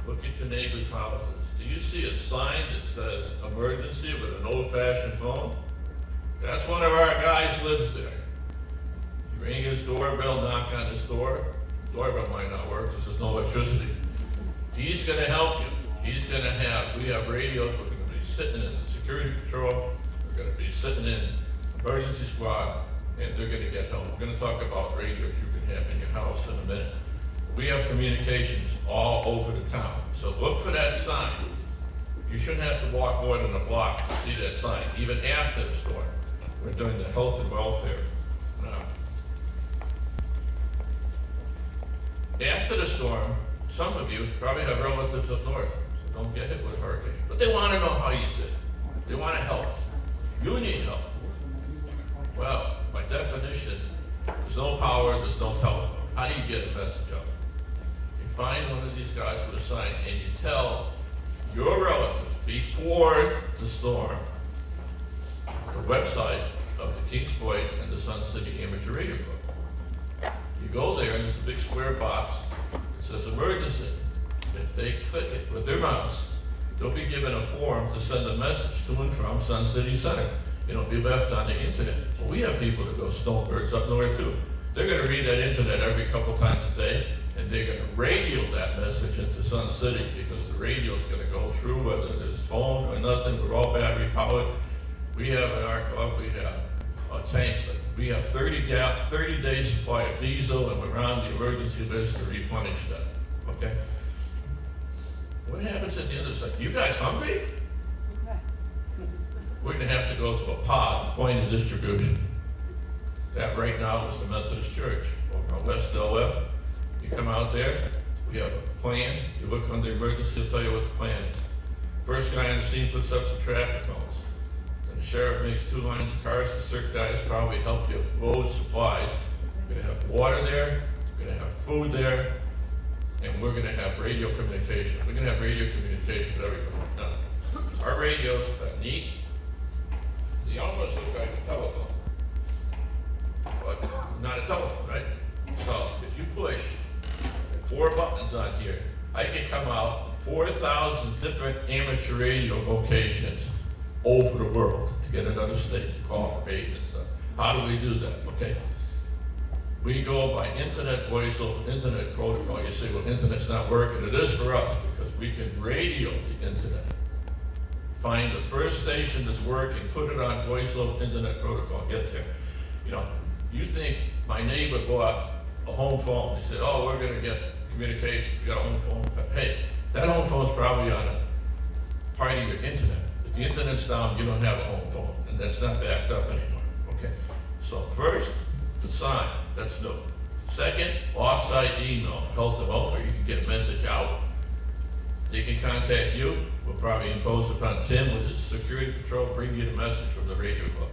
look at your neighbor's houses. Do you see a sign that says emergency with an old-fashioned phone? That's one of our guys lives there. You ring his doorbell, knock on his door. Doorbell might not work because there's no electricity. He's gonna help you. He's gonna we have radios, we're gonna be sitting in the security patrol, we're gonna be sitting in emergency squad, and they're gonna get help. We're gonna talk about radios you can have in your house in a minute. We have communications all over the town, so look for that sign. You shouldn't have to walk more than a block to see that sign, even after the storm. We're doing the health and welfare now. After the storm, some of you probably have relatives up north that don't get hit with hurricane, but they want to know how you did. They want to help. You need help. Well, by definition, there's no power, there's no telephone. How do you get a message out? You find one of these guys with a sign and you tell your relatives before the storm the website of the Kings Point and the Sun City Amateur Radio Club. You go there and there's a big square box that says emergency. If they click it with their mouse, they'll be given a form to send a message to and from Sun City Center. It'll be left on the internet. Well, we have people that go snowbirds up north too. They're gonna read that internet every couple times a day, and they're gonna radio that message into Sun City because the radio's gonna go through, whether there's phone or nothing. We're all battery powered. We have in our club, we have a tank. We have 30 days supply of diesel, and we're on the emergency list to replenish that, okay? What happens at the end of the night? You guys hungry? We're gonna have to go to a pod, point of distribution. That right now is the Methodist Church over on West Doyle. You come out there, we have a plan. You look under emergency, they'll tell you what the plan is. First guy on the scene puts up some traffic cones. Then the sheriff makes 2 lines of cars. The circuit guys probably help you load supplies. We're gonna have water there, we're gonna have food there, and we're gonna have radio communication. We're gonna have radio communication with everyone. Now, our radios are neat. They almost look like a telephone, but not a telephone, right? So if you push 4 buttons on here, I can come out 4,000 different amateur radio locations over the world to get another state to call for aid and stuff. How do we do that? Okay. We go by internet voice over internet protocol. You say, well, internet's not working. It is for us because we can radio the internet. Find the first station that's working, put it on voice over internet protocol, get there. You know, you think my neighbor bought a home phone. He said, oh, we're gonna get communications. We got a home phone. Hey, that home phone's probably on a part of your internet. If the internet's down, you don't have a home phone, and that's not backed up anymore, okay? So first, the sign, that's new. Second, off-site email, health and welfare, you can get a message out. They can contact you. We'll probably impose upon Tim with his security patrol, bring you the message from the radio club.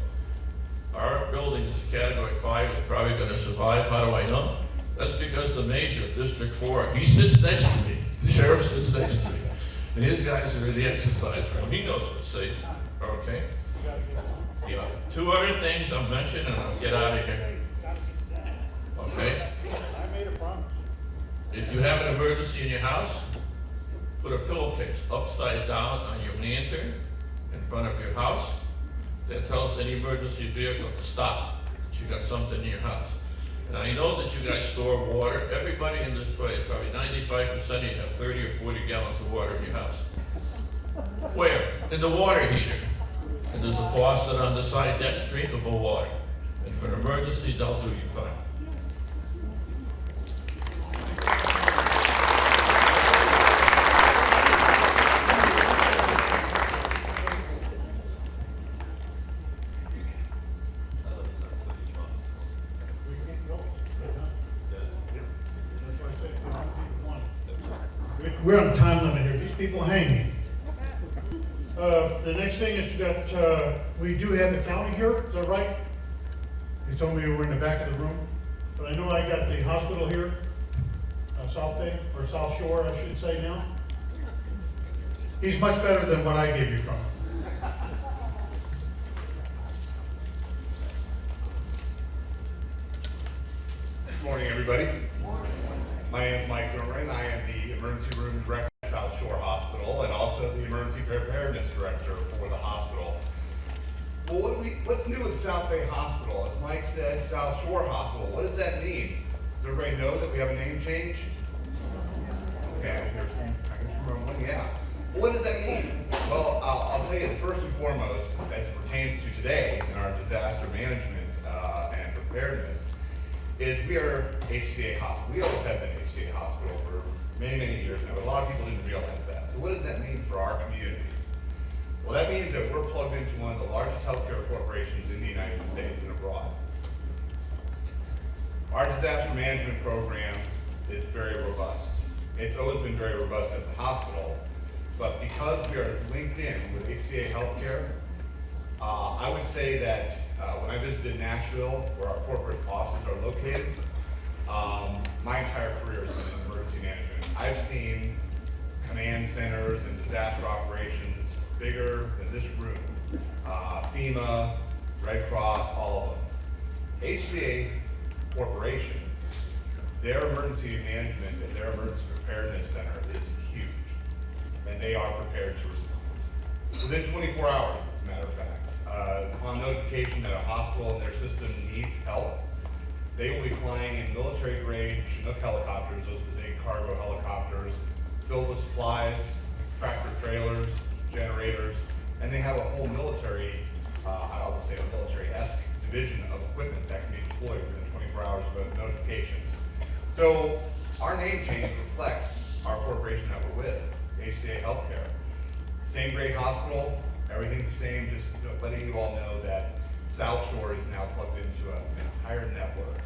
Our building is a category 5, it's probably gonna survive. How do I know? That's because the major, District 4, he sits next to me. The sheriff sits next to me. And his guys are in the exercise room. He knows what's safe, okay? Yeah. 2 other things I'll mention and I'll get out of here. Okay? I made a promise. If you have an emergency in your house, put a pillowcase upside down on your lantern in front of your house. That tells any emergency vehicle to stop, that you got something in your house. And I know that you guys store water. Everybody in this place, probably 95% of you have 30 or 40 gallons of water in your house. Where? In the water heater. And there's a faucet on the side, that's drinkable water. And for an emergency, they'll do you fine. We're on a time limit here. These people hanging. The next thing is we do have the county here, is that right? They told me we were in the back of the room, but I know I got the hospital here, South Bay, or South Shore, I should say now. He's much better than what I gave you from him. Good morning, everybody. My name is Mike Zoran. I am the emergency room director at South Shore Hospital and also the emergency preparedness director for the hospital. Well, what's new with South Bay Hospital? As Mike said, South Shore Hospital. What does that mean? Does everybody know that we have a name change? Okay, I can remember one. Yeah. Well, what does that mean? Well, I'll tell you first and foremost, as it pertains to today in our disaster management and preparedness, is we are HCA Hospital. We always have been HCA Hospital for many, many years now, but a lot of people didn't realize that. So what does that mean for our community? Well, that means that we're plugged into one of the largest healthcare corporations in the United States and abroad. Our disaster management program is very robust. It's always been very robust at the hospital, but because we are linked in with HCA Healthcare, I would say that when I visited Nashville, where our corporate offices are located, my entire career has been in emergency management. I've seen command centers and disaster operations bigger than this room. FEMA, Red Cross, all of them. HCA Corporation, their emergency management and their emergency preparedness center is huge, and they are prepared to respond. Within 24 hours, as a matter of fact. Upon notification that a hospital in their system needs help, they will be flying in military-grade Chinook helicopters, those are the big cargo helicopters, filled with supplies, tractor trailers, generators, and they have a whole military, I'll just say a military-esque division of equipment that can be deployed within 24 hours of notification. So our name change reflects our corporation that we're with, HCA Healthcare. Same great hospital, everything's the same, just letting you all know that South Shore is now plugged into an entire network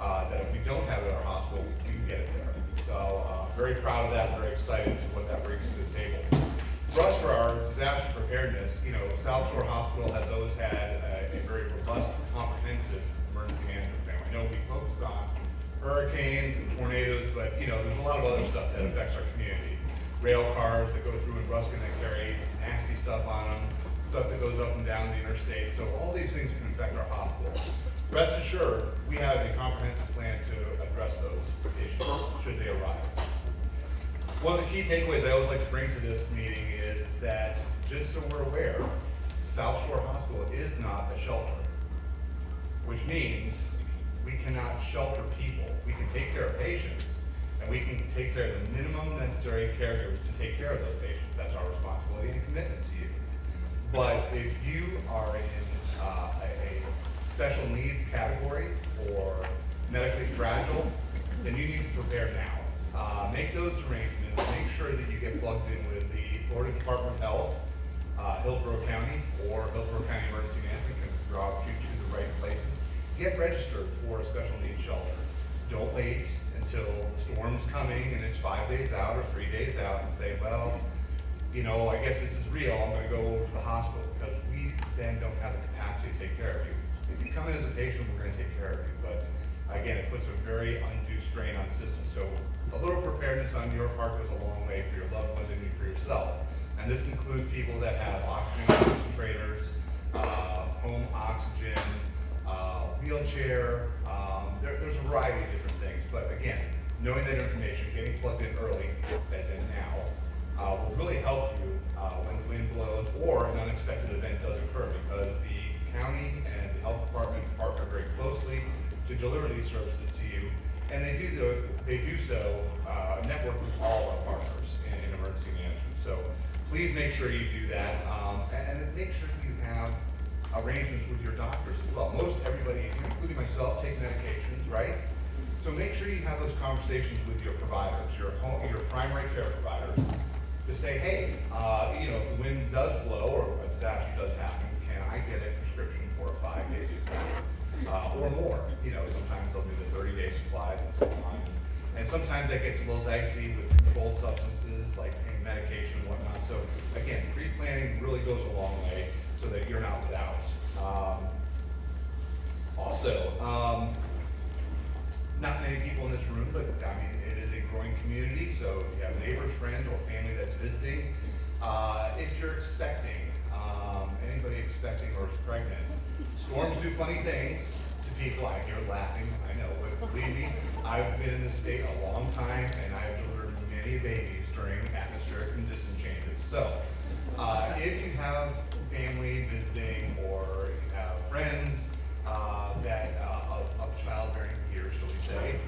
that if we don't have it at our hospital, we can get it there. So very proud of that, very excited to what that brings to the table. For us, for our disaster preparedness, South Shore Hospital has always had a very robust, comprehensive emergency management plan. I know we focus on hurricanes and tornadoes, but there's a lot of other stuff that affects our community. Rail cars that go through in Ruskin that carry nasty stuff on them, stuff that goes up and down the interstate. So all these things can affect our hospital. Rest assured, we have a comprehensive plan to address those issues should they arise. One of the key takeaways I always like to bring to this meeting is that, just so we're aware, South Shore Hospital is not a shelter, which means we cannot shelter people. We can take care of patients, and we can take care of the minimum necessary caregivers to take care of those patients. That's our responsibility and commitment to you. But if you are in a special needs category or medically fragile, then you need to prepare now. Make those arrangements. Make sure that you get plugged in with the Florida Department of Health, Hillsborough County, or Hillsborough County Emergency Management can draw you to the right places. Get registered for a special needs shelter. Don't wait until the storm's coming and it's 5 days out or 3 days out and say, well, I guess this is real, I'm gonna go over to the hospital, because we then don't have the capacity to take care of you. If you come in as a patient, we're gonna take care of you, but again, it puts a very undue strain on the system. So a little preparedness on your part goes a long way for your loved ones and for yourself. And this includes people that have oxygen concentrators, home oxygen, wheelchair, there's a variety of different things. But again, knowing that information, getting plugged in early, as in now, will really help you when the wind blows or an unexpected event does occur, because the county and the health department partner very closely to deliver these services to you, and they do so network with all our partners in emergency management. So please make sure you do that, and then make sure you have arrangements with your doctors as well. Most everybody, including myself, take medications, right? So make sure you have those conversations with your providers, your primary care providers, to say, hey, if the wind does blow or a disaster does happen, can I get a prescription for a 5-day supply or more? Sometimes they'll do the 30-day supplies and so on. And sometimes that gets a little dicey with controlled substances like pain medication and whatnot. So again, pre-planning really goes a long way so that you're not without. Not many people in this room, but it is a growing community. So if you have neighbors, friends, or family that's visiting, if you're expecting, anybody expecting or is pregnant, storms do funny things to people. I hear laughing, I know, but believe me, I've been in this state a long time, and I've delivered many babies during atmospheric condition changes. So if you have family visiting or you have friends that of childbearing years, shall we say,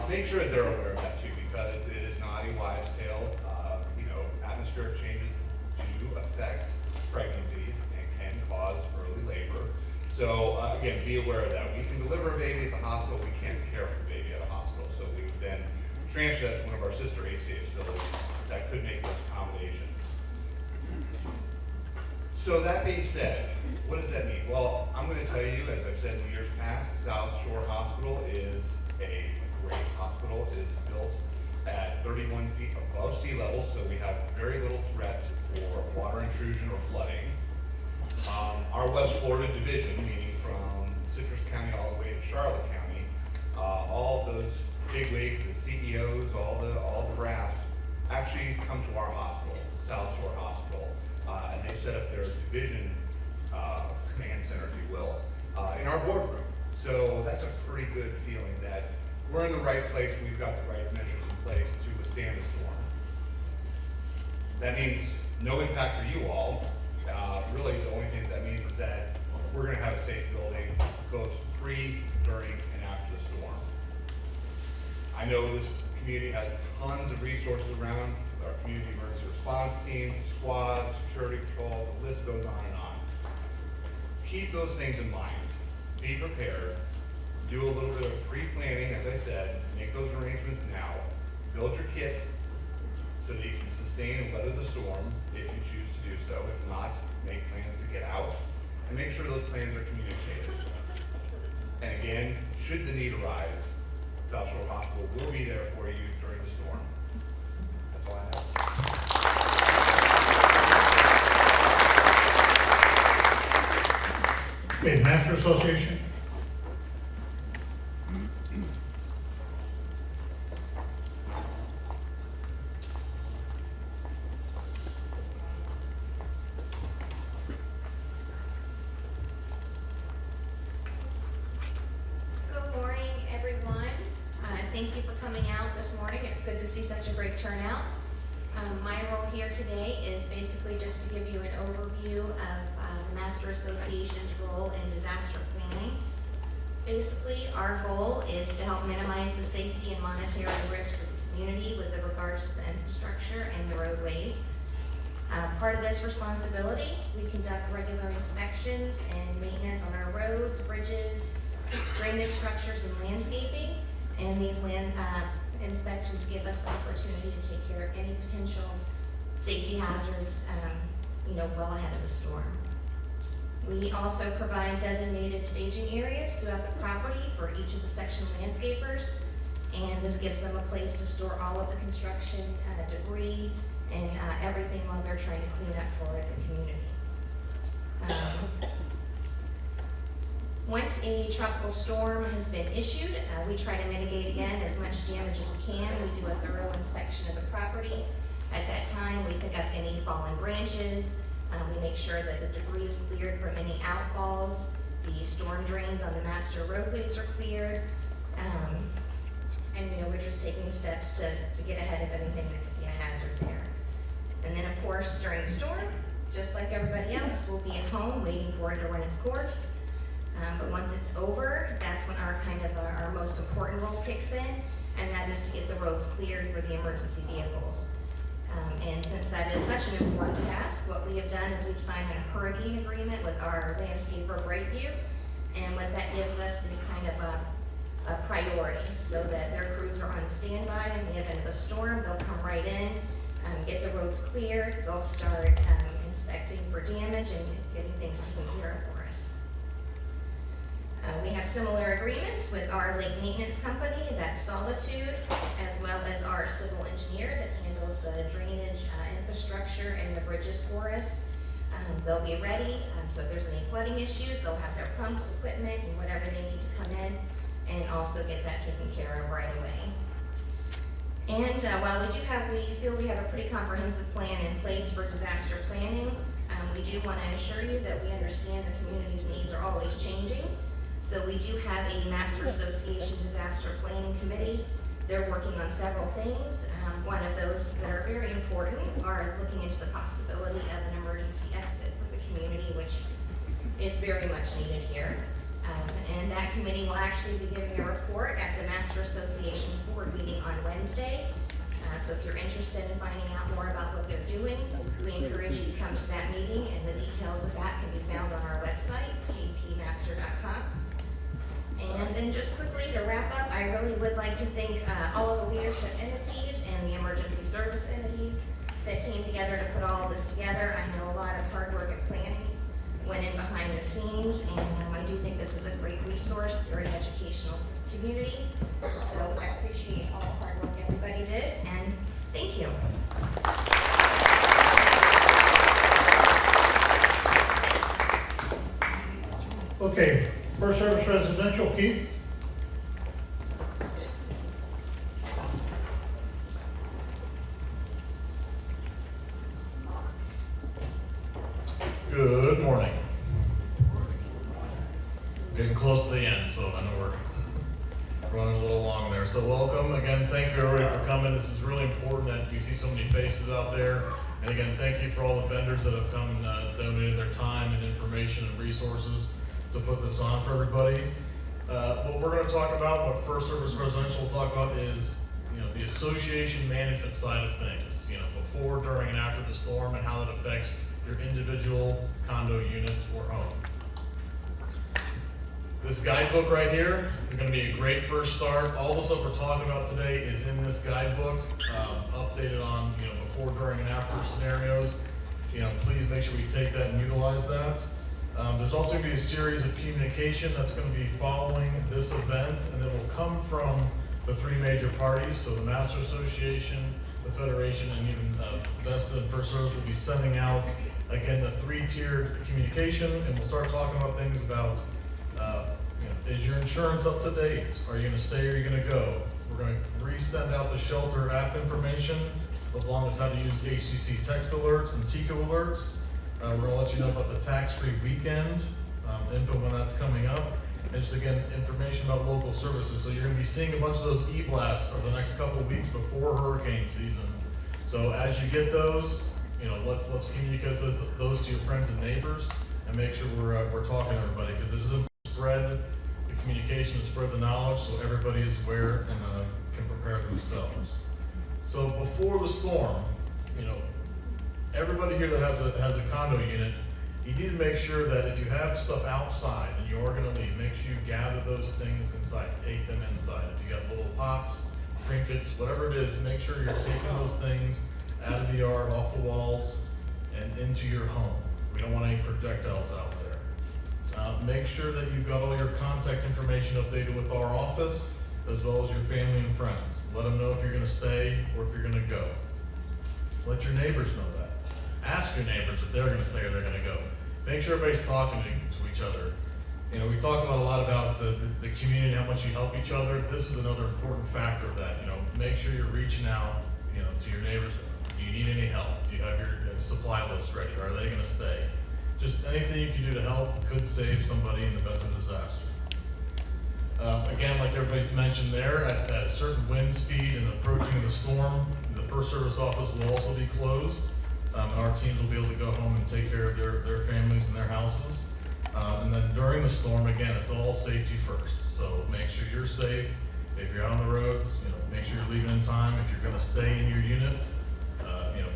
make sure that they're aware of that too, because it is not a wives' tale. Atmospheric changes do affect pregnancies and can cause early labor. So again, be aware of that. We can deliver a baby at the hospital. We can't care for the baby at a hospital. So we would then transfer that to one of our sister HCA facilities that could make those accommodations. So that being said, what does that mean? Well, I'm going to tell you, as I've said in years past, South Shore Hospital is a great hospital. It is built at 31 feet above sea level, so we have very little threat for water intrusion or flooding. Our West Florida division, meaning from Citrus County all the way to Charlotte County, all those big wigs and CEOs, all the brass, actually come to our hospital, South Shore Hospital, and they set up their division command center, if you will, in our boardroom. So that's a pretty good feeling that we're in the right place, we've got the right measures in place to withstand the storm. That means no impact for you all. Really, the only thing that means is that we're going to have a safe building both pre, during, and after the storm. I know this community has tons of resources around with our community emergency response teams, squads, security patrol, the list goes on and on. Keep those things in mind. Be prepared. Do a little bit of pre-planning, as I said. Make those arrangements now. Build your kit so that you can sustain and weather the storm if you choose to do so. If not, make plans to get out and make sure those plans are communicated. And again, should the need arise, South Shore Hospital will be there for you during the storm. That's all I have. Okay, Master Association. Good morning, everyone. Thank you for coming out this morning. It's good to see such a great turnout. My role here today is basically just to give you an overview of the Master Association's role in disaster planning. Basically, our goal is to help minimize the safety and monetary risk for the community with regards to the infrastructure and the roadways. Part of this responsibility, we conduct regular inspections and maintenance on our roads, bridges, drainage structures, and landscaping. And these land inspections give us the opportunity to take care of any potential safety hazards, well ahead of the storm. We also provide designated staging areas throughout the property for each of the section landscapers, and this gives them a place to store all of the construction debris and everything while they're trying to clean up for the community. Once a tropical storm has been issued, we try to mitigate again as much damage as we can. We do a thorough inspection of the property. At that time, we pick up any fallen branches. We make sure that the debris is cleared from any outfalls. The storm drains on the master roadways are cleared. We're just taking steps to get ahead of anything that could be a hazard there. And then, of course, during the storm, just like everybody else, we'll be at home waiting for it to run its course. But once it's over, that's when our most important role kicks in, and that is to get the roads cleared for the emergency vehicles. And since that is such an important task, what we have done is we've signed a hurricane agreement with our landscaper Brightview, and what that gives us is kind of a priority, so that their crews are on standby in the event of a storm. They'll come right in, get the roads cleared, they'll start inspecting for damage and getting things taken care of for us. We have similar agreements with our lake maintenance company, that's Solitude, as well as our civil engineer that handles the drainage infrastructure and the bridges for us. They'll be ready, so if there's any flooding issues, they'll have their pumps, equipment, and whatever they need to come in, and also get that taken care of right away. And while we feel we have a pretty comprehensive plan in place for disaster planning, we do want to assure you that we understand the community's needs are always changing. So we do have a Master Association Disaster Planning Committee. They're working on several things. One of those that are very important are looking into the possibility of an emergency exit for the community, which is very much needed here. And that committee will actually be giving a report at the Master Association's board meeting on Wednesday. So if you're interested in finding out more about what they're doing, we encourage you to come to that meeting, and the details of that can be found on our website, kpmaster.com. And then just quickly to wrap up, I really would like to thank all of the leadership entities and the emergency service entities. that came together to put all of this together. I know a lot of hard work and planning went in behind the scenes, and I do think this is a great resource, very educational community. So I appreciate all the hard work everybody did, and thank you. Okay, First Service Residential, Keith? Good morning. Getting close to the end, so I know we're running a little long there. So welcome again. Thank you everybody for coming. This is really important that we see so many faces out there. And again, thank you for all the vendors that have come and donated their time and information and resources to put this on for everybody. What we're going to talk about, what First Service Residential will talk about is, the association management side of things, before, during, and after the storm, and how that affects your individual condo unit or home. This guidebook right here is going to be a great first start. All the stuff we're talking about today is in this guidebook, updated on before, during, and after scenarios. Please make sure we take that and utilize that. There's also going to be a series of communication that's going to be following this event, and it will come from the three major parties. So the Master Association, the Federation, and even Vesta and First Service will be sending out, again, the three-tiered communication, and we'll start talking about things about, is your insurance up to date? Are you going to stay or are you going to go? We're going to resend out the shelter app information, as long as how to use HCC text alerts and TICO alerts. We're going to let you know about the tax-free weekend, info when that's coming up, and just again, information about local services. So you're going to be seeing a bunch of those e-blasts over the next couple of weeks before hurricane season. So as you get those, let's communicate those to your friends and neighbors, and make sure we're talking to everybody, because this is a spread the communication, to spread the knowledge, so everybody is aware and can prepare themselves. So before the storm, everybody here that has a condo unit, you need to make sure that if you have stuff outside and you are going to leave, make sure you gather those things inside, take them inside. If you got little pots, trinkets, whatever it is, make sure you're taking those things out of the yard, off the walls, and into your home. We don't want any projectiles out there. Make sure that you've got all your contact information updated with our office, as well as your family and friends. Let them know if you're going to stay or if you're going to go. Let your neighbors know that. Ask your neighbors if they're going to stay or they're going to go. Make sure everybody's talking to each other. We talk about a lot about the community, how much you help each other. This is another important factor of that. Make sure you're reaching out, to your neighbors. Do you need any help? Do you have your supply list ready? Are they going to stay? Just anything you can do to help could save somebody in the event of disaster. Again, like everybody mentioned there, at a certain wind speed and approaching the storm, the First Service office will also be closed. And our teams will be able to go home and take care of their families and their houses. And then during the storm, again, it's all safety first. So make sure you're safe. If you're out on the roads, make sure you're leaving in time. If you're going to stay in your unit,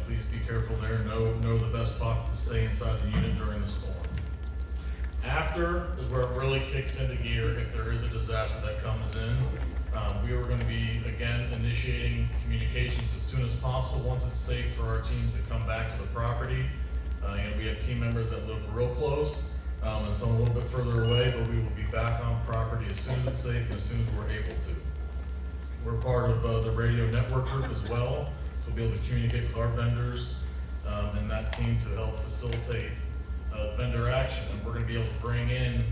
please be careful there. Know the best spots to stay inside the unit during the storm. After is where it really kicks into gear if there is a disaster that comes in. We are going to be, again, initiating communications as soon as possible once it's safe for our teams to come back to the property. We have team members that live real close and some a little bit further away, but we will be back on property as soon as it's safe and as soon as we're able to. We're part of the radio network group as well, so we'll be able to communicate with our vendors and that team to help facilitate vendor action. And we're going to be able to bring in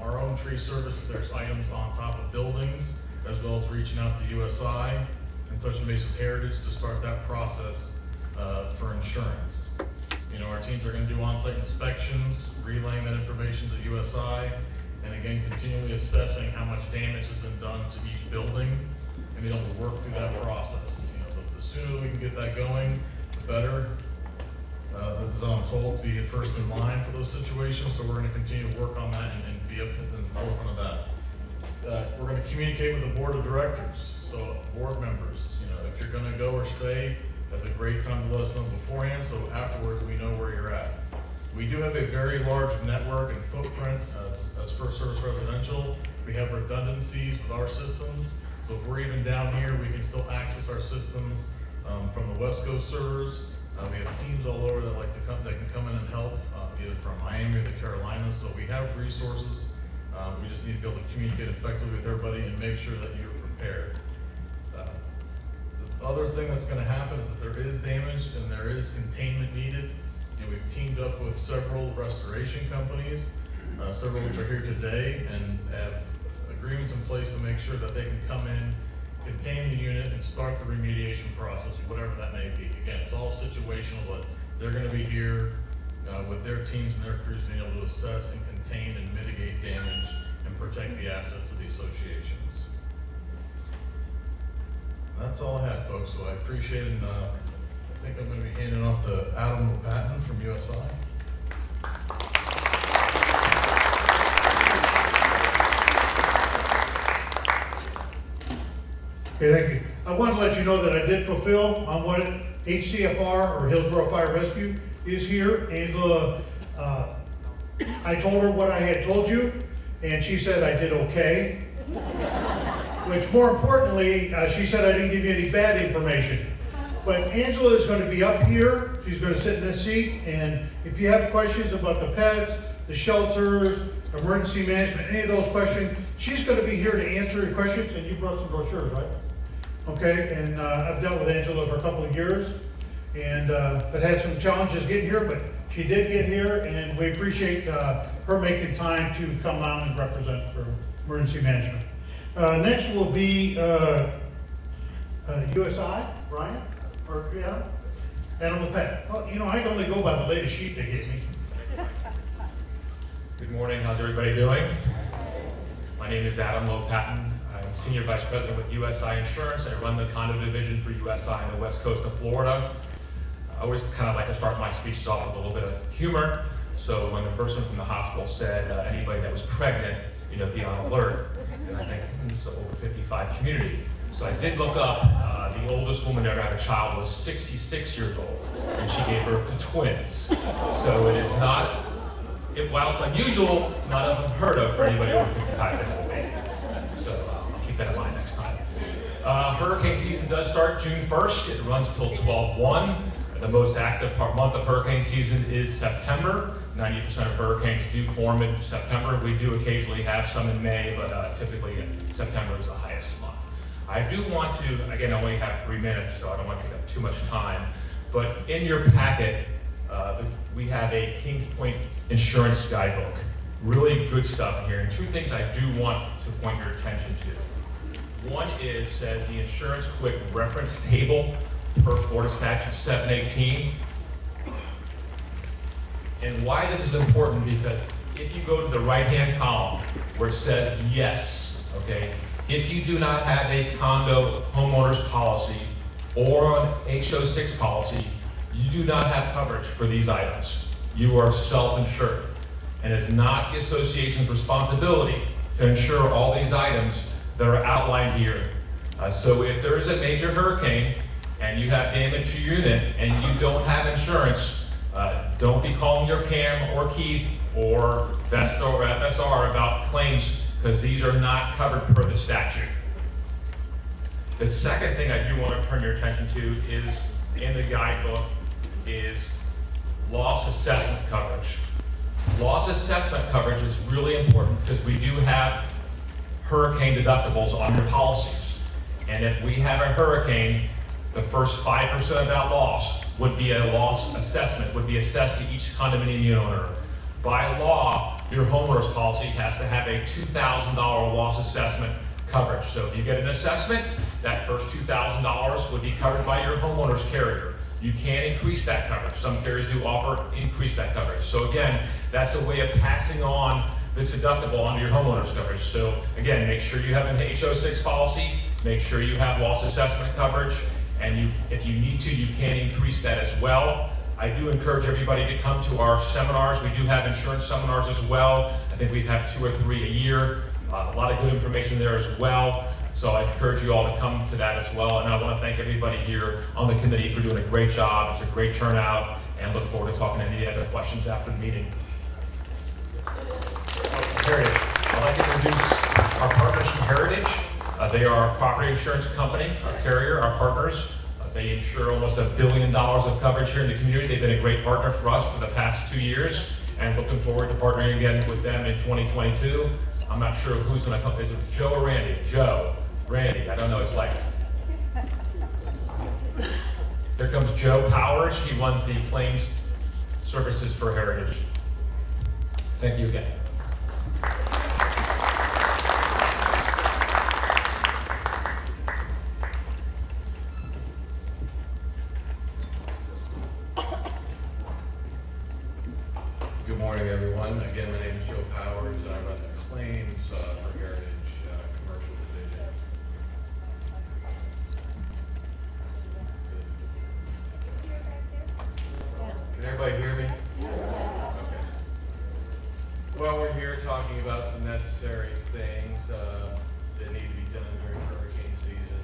our own tree service if there's items on top of buildings, as well as reaching out to USI and touching base with Heritage to start that process for insurance. Our teams are going to do on-site inspections, relaying that information to USI, and again, continually assessing how much damage has been done to each building, and being able to work through that process. The sooner we can get that going, the better. As I'm told, to be first in line for those situations, so we're going to continue to work on that and be up in the forefront of that. We're going to communicate with the board of directors, so board members, if you're going to go or stay, that's a great time to let us know beforehand, so afterwards we know where you're at. We do have a very large network and footprint as First Service Residential. We have redundancies with our systems, so if we're even down here, we can still access our systems from the West Coast servers. We have teams all over that can come in and help, either from Miami or the Carolinas. So we have resources. We just need to be able to communicate effectively with everybody and make sure that you're prepared. The other thing that's going to happen is that there is damage and there is containment needed. And we've teamed up with several restoration companies, several which are here today, and have agreements in place to make sure that they can come in, contain the unit, and start the remediation process, whatever that may be. Again, it's all situational, but they're going to be here with their teams and their crews being able to assess and contain and mitigate damage and protect the assets of the associations. That's all I have, folks, so I appreciate it, and I think I'm going to be handing off to Adam Patton from USI. Okay, thank you. I want to let you know that I did fulfill on what HCFR, or Hillsborough Fire Rescue, is here. Angela, I told her what I had told you, and she said I did okay. Which, more importantly, she said I didn't give you any bad information. But Angela is going to be up here. She's going to sit in this seat, and if you have questions about the pets, the shelters, emergency management, any of those questions, she's going to be here to answer your questions. And you brought some brochures, right? Okay, and I've dealt with Angela for a couple of years, and but had some challenges getting here, but she did get here, and we appreciate her making time to come out and represent for emergency management. Next will be USI, Brian, or yeah, Animal Pet. Oh, you know, I can only go by the latest sheet they gave me. Good morning, how's everybody doing? My name is Adam Patton. I'm Senior Vice President with USI Insurance. I run the condo division for USI on the west coast of Florida. I always kind of like to start my speeches off with a little bit of humor. So when the person from the hospital said anybody that was pregnant, be on alert. And I think it's an over 55 community. So I did look up, the oldest woman to ever have a child was 66 years old, and she gave birth to twins. So it is not, while it's unusual, not unheard of for anybody over 55 to have a baby. So I'll keep that in mind next time. Hurricane season does start June 1st. It runs until 12/1. The most active month of hurricane season is September. 90% of hurricanes do form in September. We do occasionally have some in May, but typically September is the highest month. I do want to, again, I only have 3 minutes, so I don't want to take up too much time, but in your packet, we have a Kings Point insurance guidebook. Really good stuff here, and two things I do want to point your attention to. One is, says the insurance quick reference table per Florida Statute 718. And why this is important, because if you go to the right-hand column where it says yes, okay, if you do not have a condo homeowner's policy or an HO6 policy, you do not have coverage for these items. You are self-insured. And it's not the association's responsibility to insure all these items that are outlined here. So if there is a major hurricane and you have damage to your unit and you don't have insurance, don't be calling your CAM or Keith or Vesta or FSR about claims, because these are not covered per the statute. The second thing I do want to turn your attention to is, in the guidebook, is loss assessment coverage. Loss assessment coverage is really important because we do have hurricane deductibles on your policies. And if we have a hurricane, the first 5% of that loss would be a loss assessment, would be assessed to each condominium unit owner. By law, your homeowner's policy has to have a $2,000 loss assessment coverage. So if you get an assessment, that first $2,000 would be covered by your homeowner's carrier. You can increase that coverage. Some carriers do offer increase that coverage. So again, that's a way of passing on this deductible onto your homeowner's coverage. So again, make sure you have an HO6 policy, make sure you have loss assessment coverage, and if you need to, you can increase that as well. I do encourage everybody to come to our seminars. We do have insurance seminars as well. I think we have 2 or 3 a year. A lot of good information there as well. So I encourage you all to come to that as well. And I want to thank everybody here on the committee for doing a great job. It's a great turnout, and look forward to talking to any other questions after the meeting. Heritage. I'd like to introduce our partners from Heritage. They are a property insurance company, our carrier, our partners. They insure almost $1 billion of coverage here in the community. They've been a great partner for us for the past 2 years, and looking forward to partnering again with them in 2022. I'm not sure who's going to come. Is it Joe or Randy? Joe, Randy. I don't know. It's like. Here comes Joe Powers. He runs the claims services for Heritage. Thank you again. Good morning, everyone. Again, my name is Joe Powers. I run the claims for Heritage Commercial Division. Can everybody hear me? Okay. Well, we're here talking about some necessary things that need to be done during hurricane season,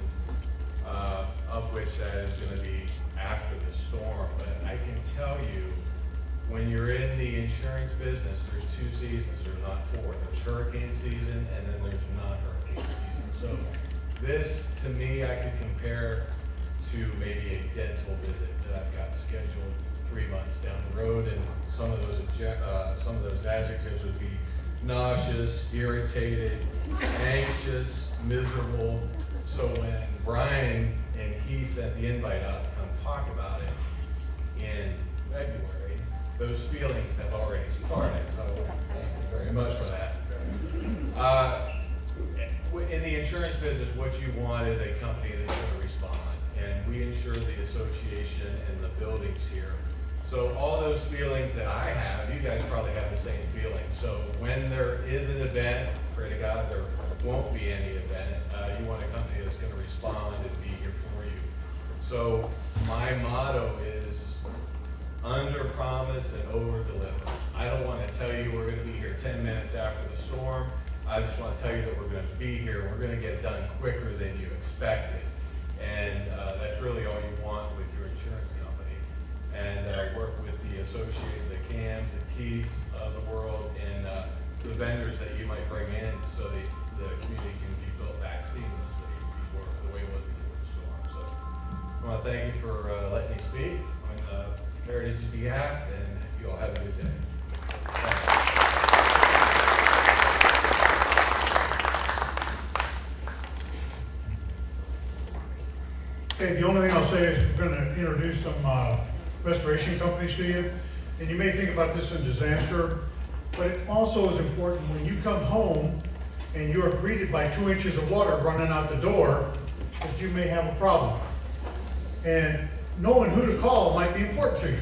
of which that is going to be after the storm. But I can tell you, when you're in the insurance business, there's 2 seasons, there's not 4. There's hurricane season and then there's non-hurricane season. So this, to me, I could compare to maybe a dental visit that I've got scheduled 3 months down the road, and some of those adjectives would be nauseous, irritated, anxious, miserable. So when Brian and he sent the invite out to come talk about it in February, those feelings have already started, so thank you very much for that. In the insurance business, what you want is a company that's going to respond, and we insure the association and the buildings here. So all those feelings that I have, you guys probably have the same feeling. So when there is an event, pray to God there won't be any event, you want a company that's going to respond and be here for you. So my motto is under promise and over deliver. I don't want to tell you we're going to be here 10 minutes after the storm. I just want to tell you that we're going to be here. We're going to get done quicker than you expected. And that's really all you want with your insurance company. And work with the associated, the CAMs and Keiths of the world, and the vendors that you might bring in so the community can be built back seamlessly before the way it was before the storm. So I want to thank you for letting me speak on Heritage's behalf, and you all have a good day. Okay, the only thing I'll say is we're going to introduce some restoration companies to you. And you may think about this in disaster, but it also is important when you come home and you are greeted by 2 inches of water running out the door, that you may have a problem. And knowing who to call might be important to you.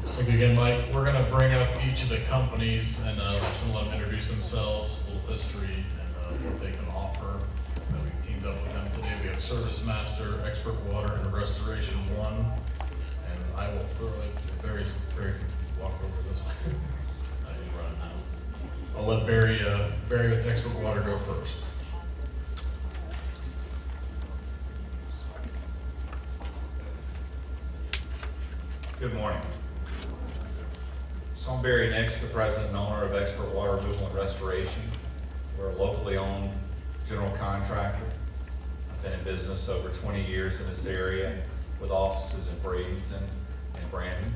Thank you again, Mike. We're going to bring up each of the companies and we're just going to let them introduce themselves, a little history, and what they can offer. We teamed up with them today. We have Service Master, Expert Water, and Restoration 1. And I will throw it to Barry. Walk over this one. I can run now. I'll let Barry with Expert Water go first. Good morning. So I'm Barry Nix, the president and owner of Expert Water Removal and Restoration. We're a locally owned general contractor. I've been in business over 20 years in this area with offices in Bradenton and Brandon.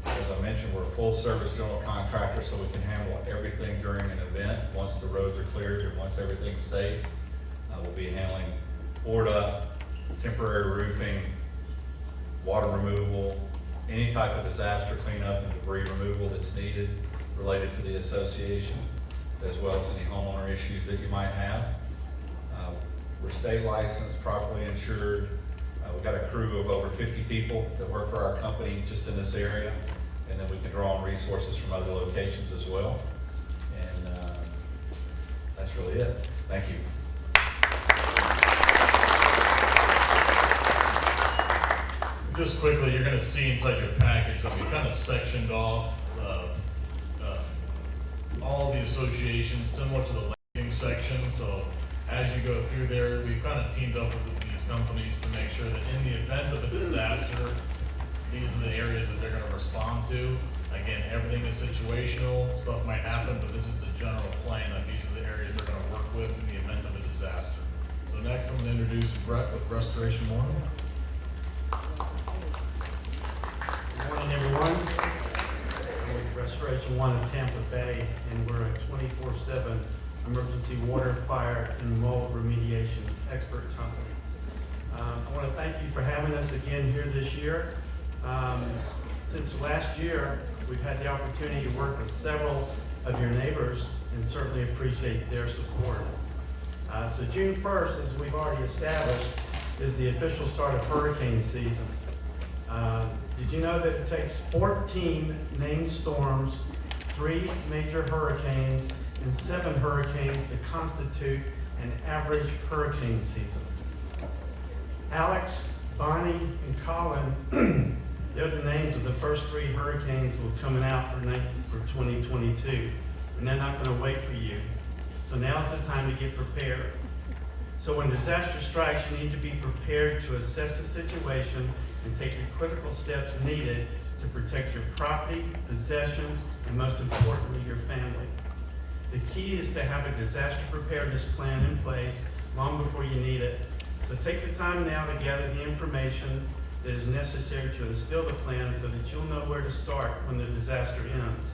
As I mentioned, we're a full-service general contractor, so we can handle everything during an event. Once the roads are cleared and once everything's safe, we'll be handling board up, temporary roofing, water removal, any type of disaster cleanup and debris removal that's needed related to the association, as well as any homeowner issues that you might have. We're state licensed, properly insured. We've got a crew of over 50 people that work for our company just in this area, and then we can draw on resources from other locations as well. And that's really it. Thank you. Just quickly, you're going to see inside your package that we kind of sectioned off all the associations similar to the landing section. So as you go through there, we've kind of teamed up with these companies to make sure that in the event of a disaster, these are the areas that they're going to respond to. Again, everything is situational, stuff might happen, but this is the general plan that these are the areas they're going to introduce Brett with Restoration One. Good morning, everyone. I'm with Restoration One of Tampa Bay, and we're a 24/7 emergency water, fire, and mold remediation expert company. I want to thank you for having us again here this year. Since last year, we've had the opportunity to work with several of your neighbors and certainly appreciate their support. So June 1st, as we've already established, is the official start of hurricane season. Did you know that it takes 14 named storms, 3 major hurricanes, and 7 hurricanes to constitute an average hurricane season? Alex, Bonnie, and Colin, they're the names of the first 3 hurricanes that were coming out for 2022. And they're not going to wait for you. So now's the time to get prepared. So when disaster strikes, you need to be prepared to assess the situation and take the critical steps needed to protect your property, possessions, and most importantly, your family. The key is to have a disaster preparedness plan in place long before you need it. So take the time now to gather the information that is necessary to instill the plan so that you'll know where to start when the disaster ends.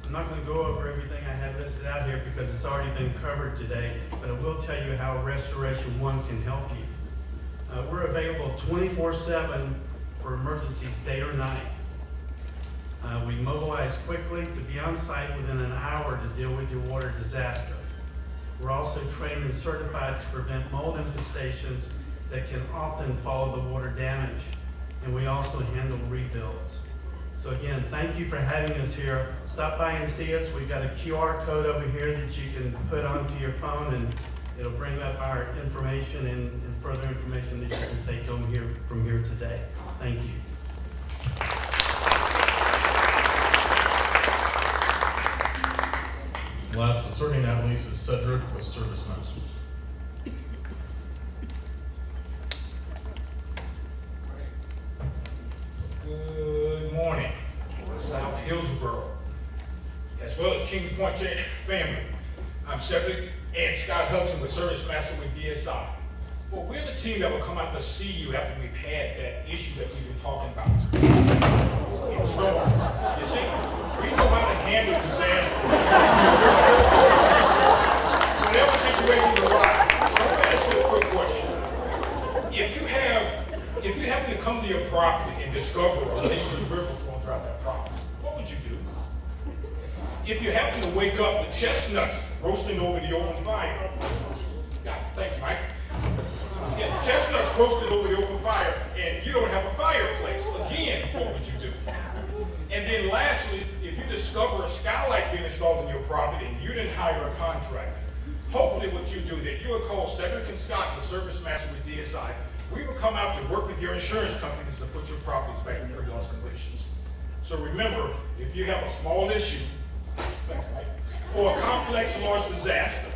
I'm not going to go over everything I had listed out here because it's already been covered today, but I will tell you how Restoration One can help you. We're available 24/7 for emergencies, day or night. We mobilize quickly to be on site within an hour to deal with your water disaster. We're also trained and certified to prevent mold infestations that can often follow the water damage, and we also handle rebuilds. So again, thank you for having us here. Stop by and see us. We've got a QR code over here that you can put onto your phone, and it'll bring up our information and further information that you can take home here from here today. Thank you. Last but certainly not least is Cedric with Service Masters. Good morning, South Hillsborough, as well as Kings Point family. I'm Cedric and Scott Hudson with Service Master with DSI. For we're the team that will come out to see you after we've had that issue that we've been talking about. In storms. You see, we know how to handle disasters. Whenever situations arise, so I'm going to ask you a quick question. If you happen to come to your property and discover a lazy river flowing throughout that property, what would you do? If you happen to wake up with chestnuts roasting over the open fire, thanks, Mike. Yeah, chestnuts roasted over the open fire, and you don't have a fireplace. Again, what would you do? And then lastly, if you discover a skylight being installed in your property and you didn't hire a contractor, hopefully what you do that you will call Cedric and Scott, the Service Master with DSI. We will come out to work with your insurance companies to put your properties back in pre-loss conditions. So remember, if you have a small issue, or a complex large disaster,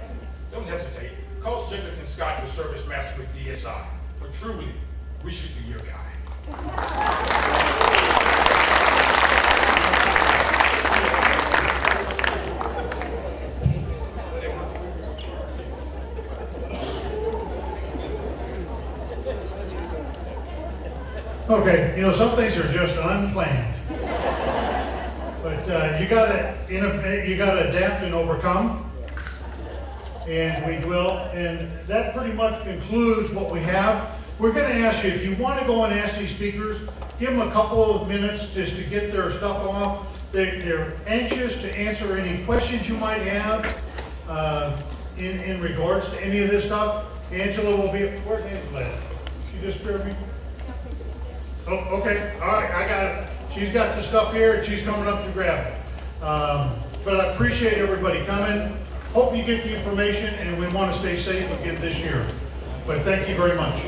don't hesitate. Call Cedric and Scott, your Service Master with DSI. For truly, we should be your guy. Okay, you know, some things are just unplanned. But you gotta adapt and overcome. And we will. And that pretty much concludes what we have. We're gonna ask you, if you wanna go and ask these speakers, give them a couple of minutes just to get their stuff off. They're anxious to answer any questions you might have in regards to any of this stuff. Angela will be, where's Angela at? She disappeared me? Oh, okay, all right, I got it. She's got the stuff here and she's coming up to grab it. But I appreciate everybody coming. Hope you get the information, and we want to stay safe again this year. But thank you very much.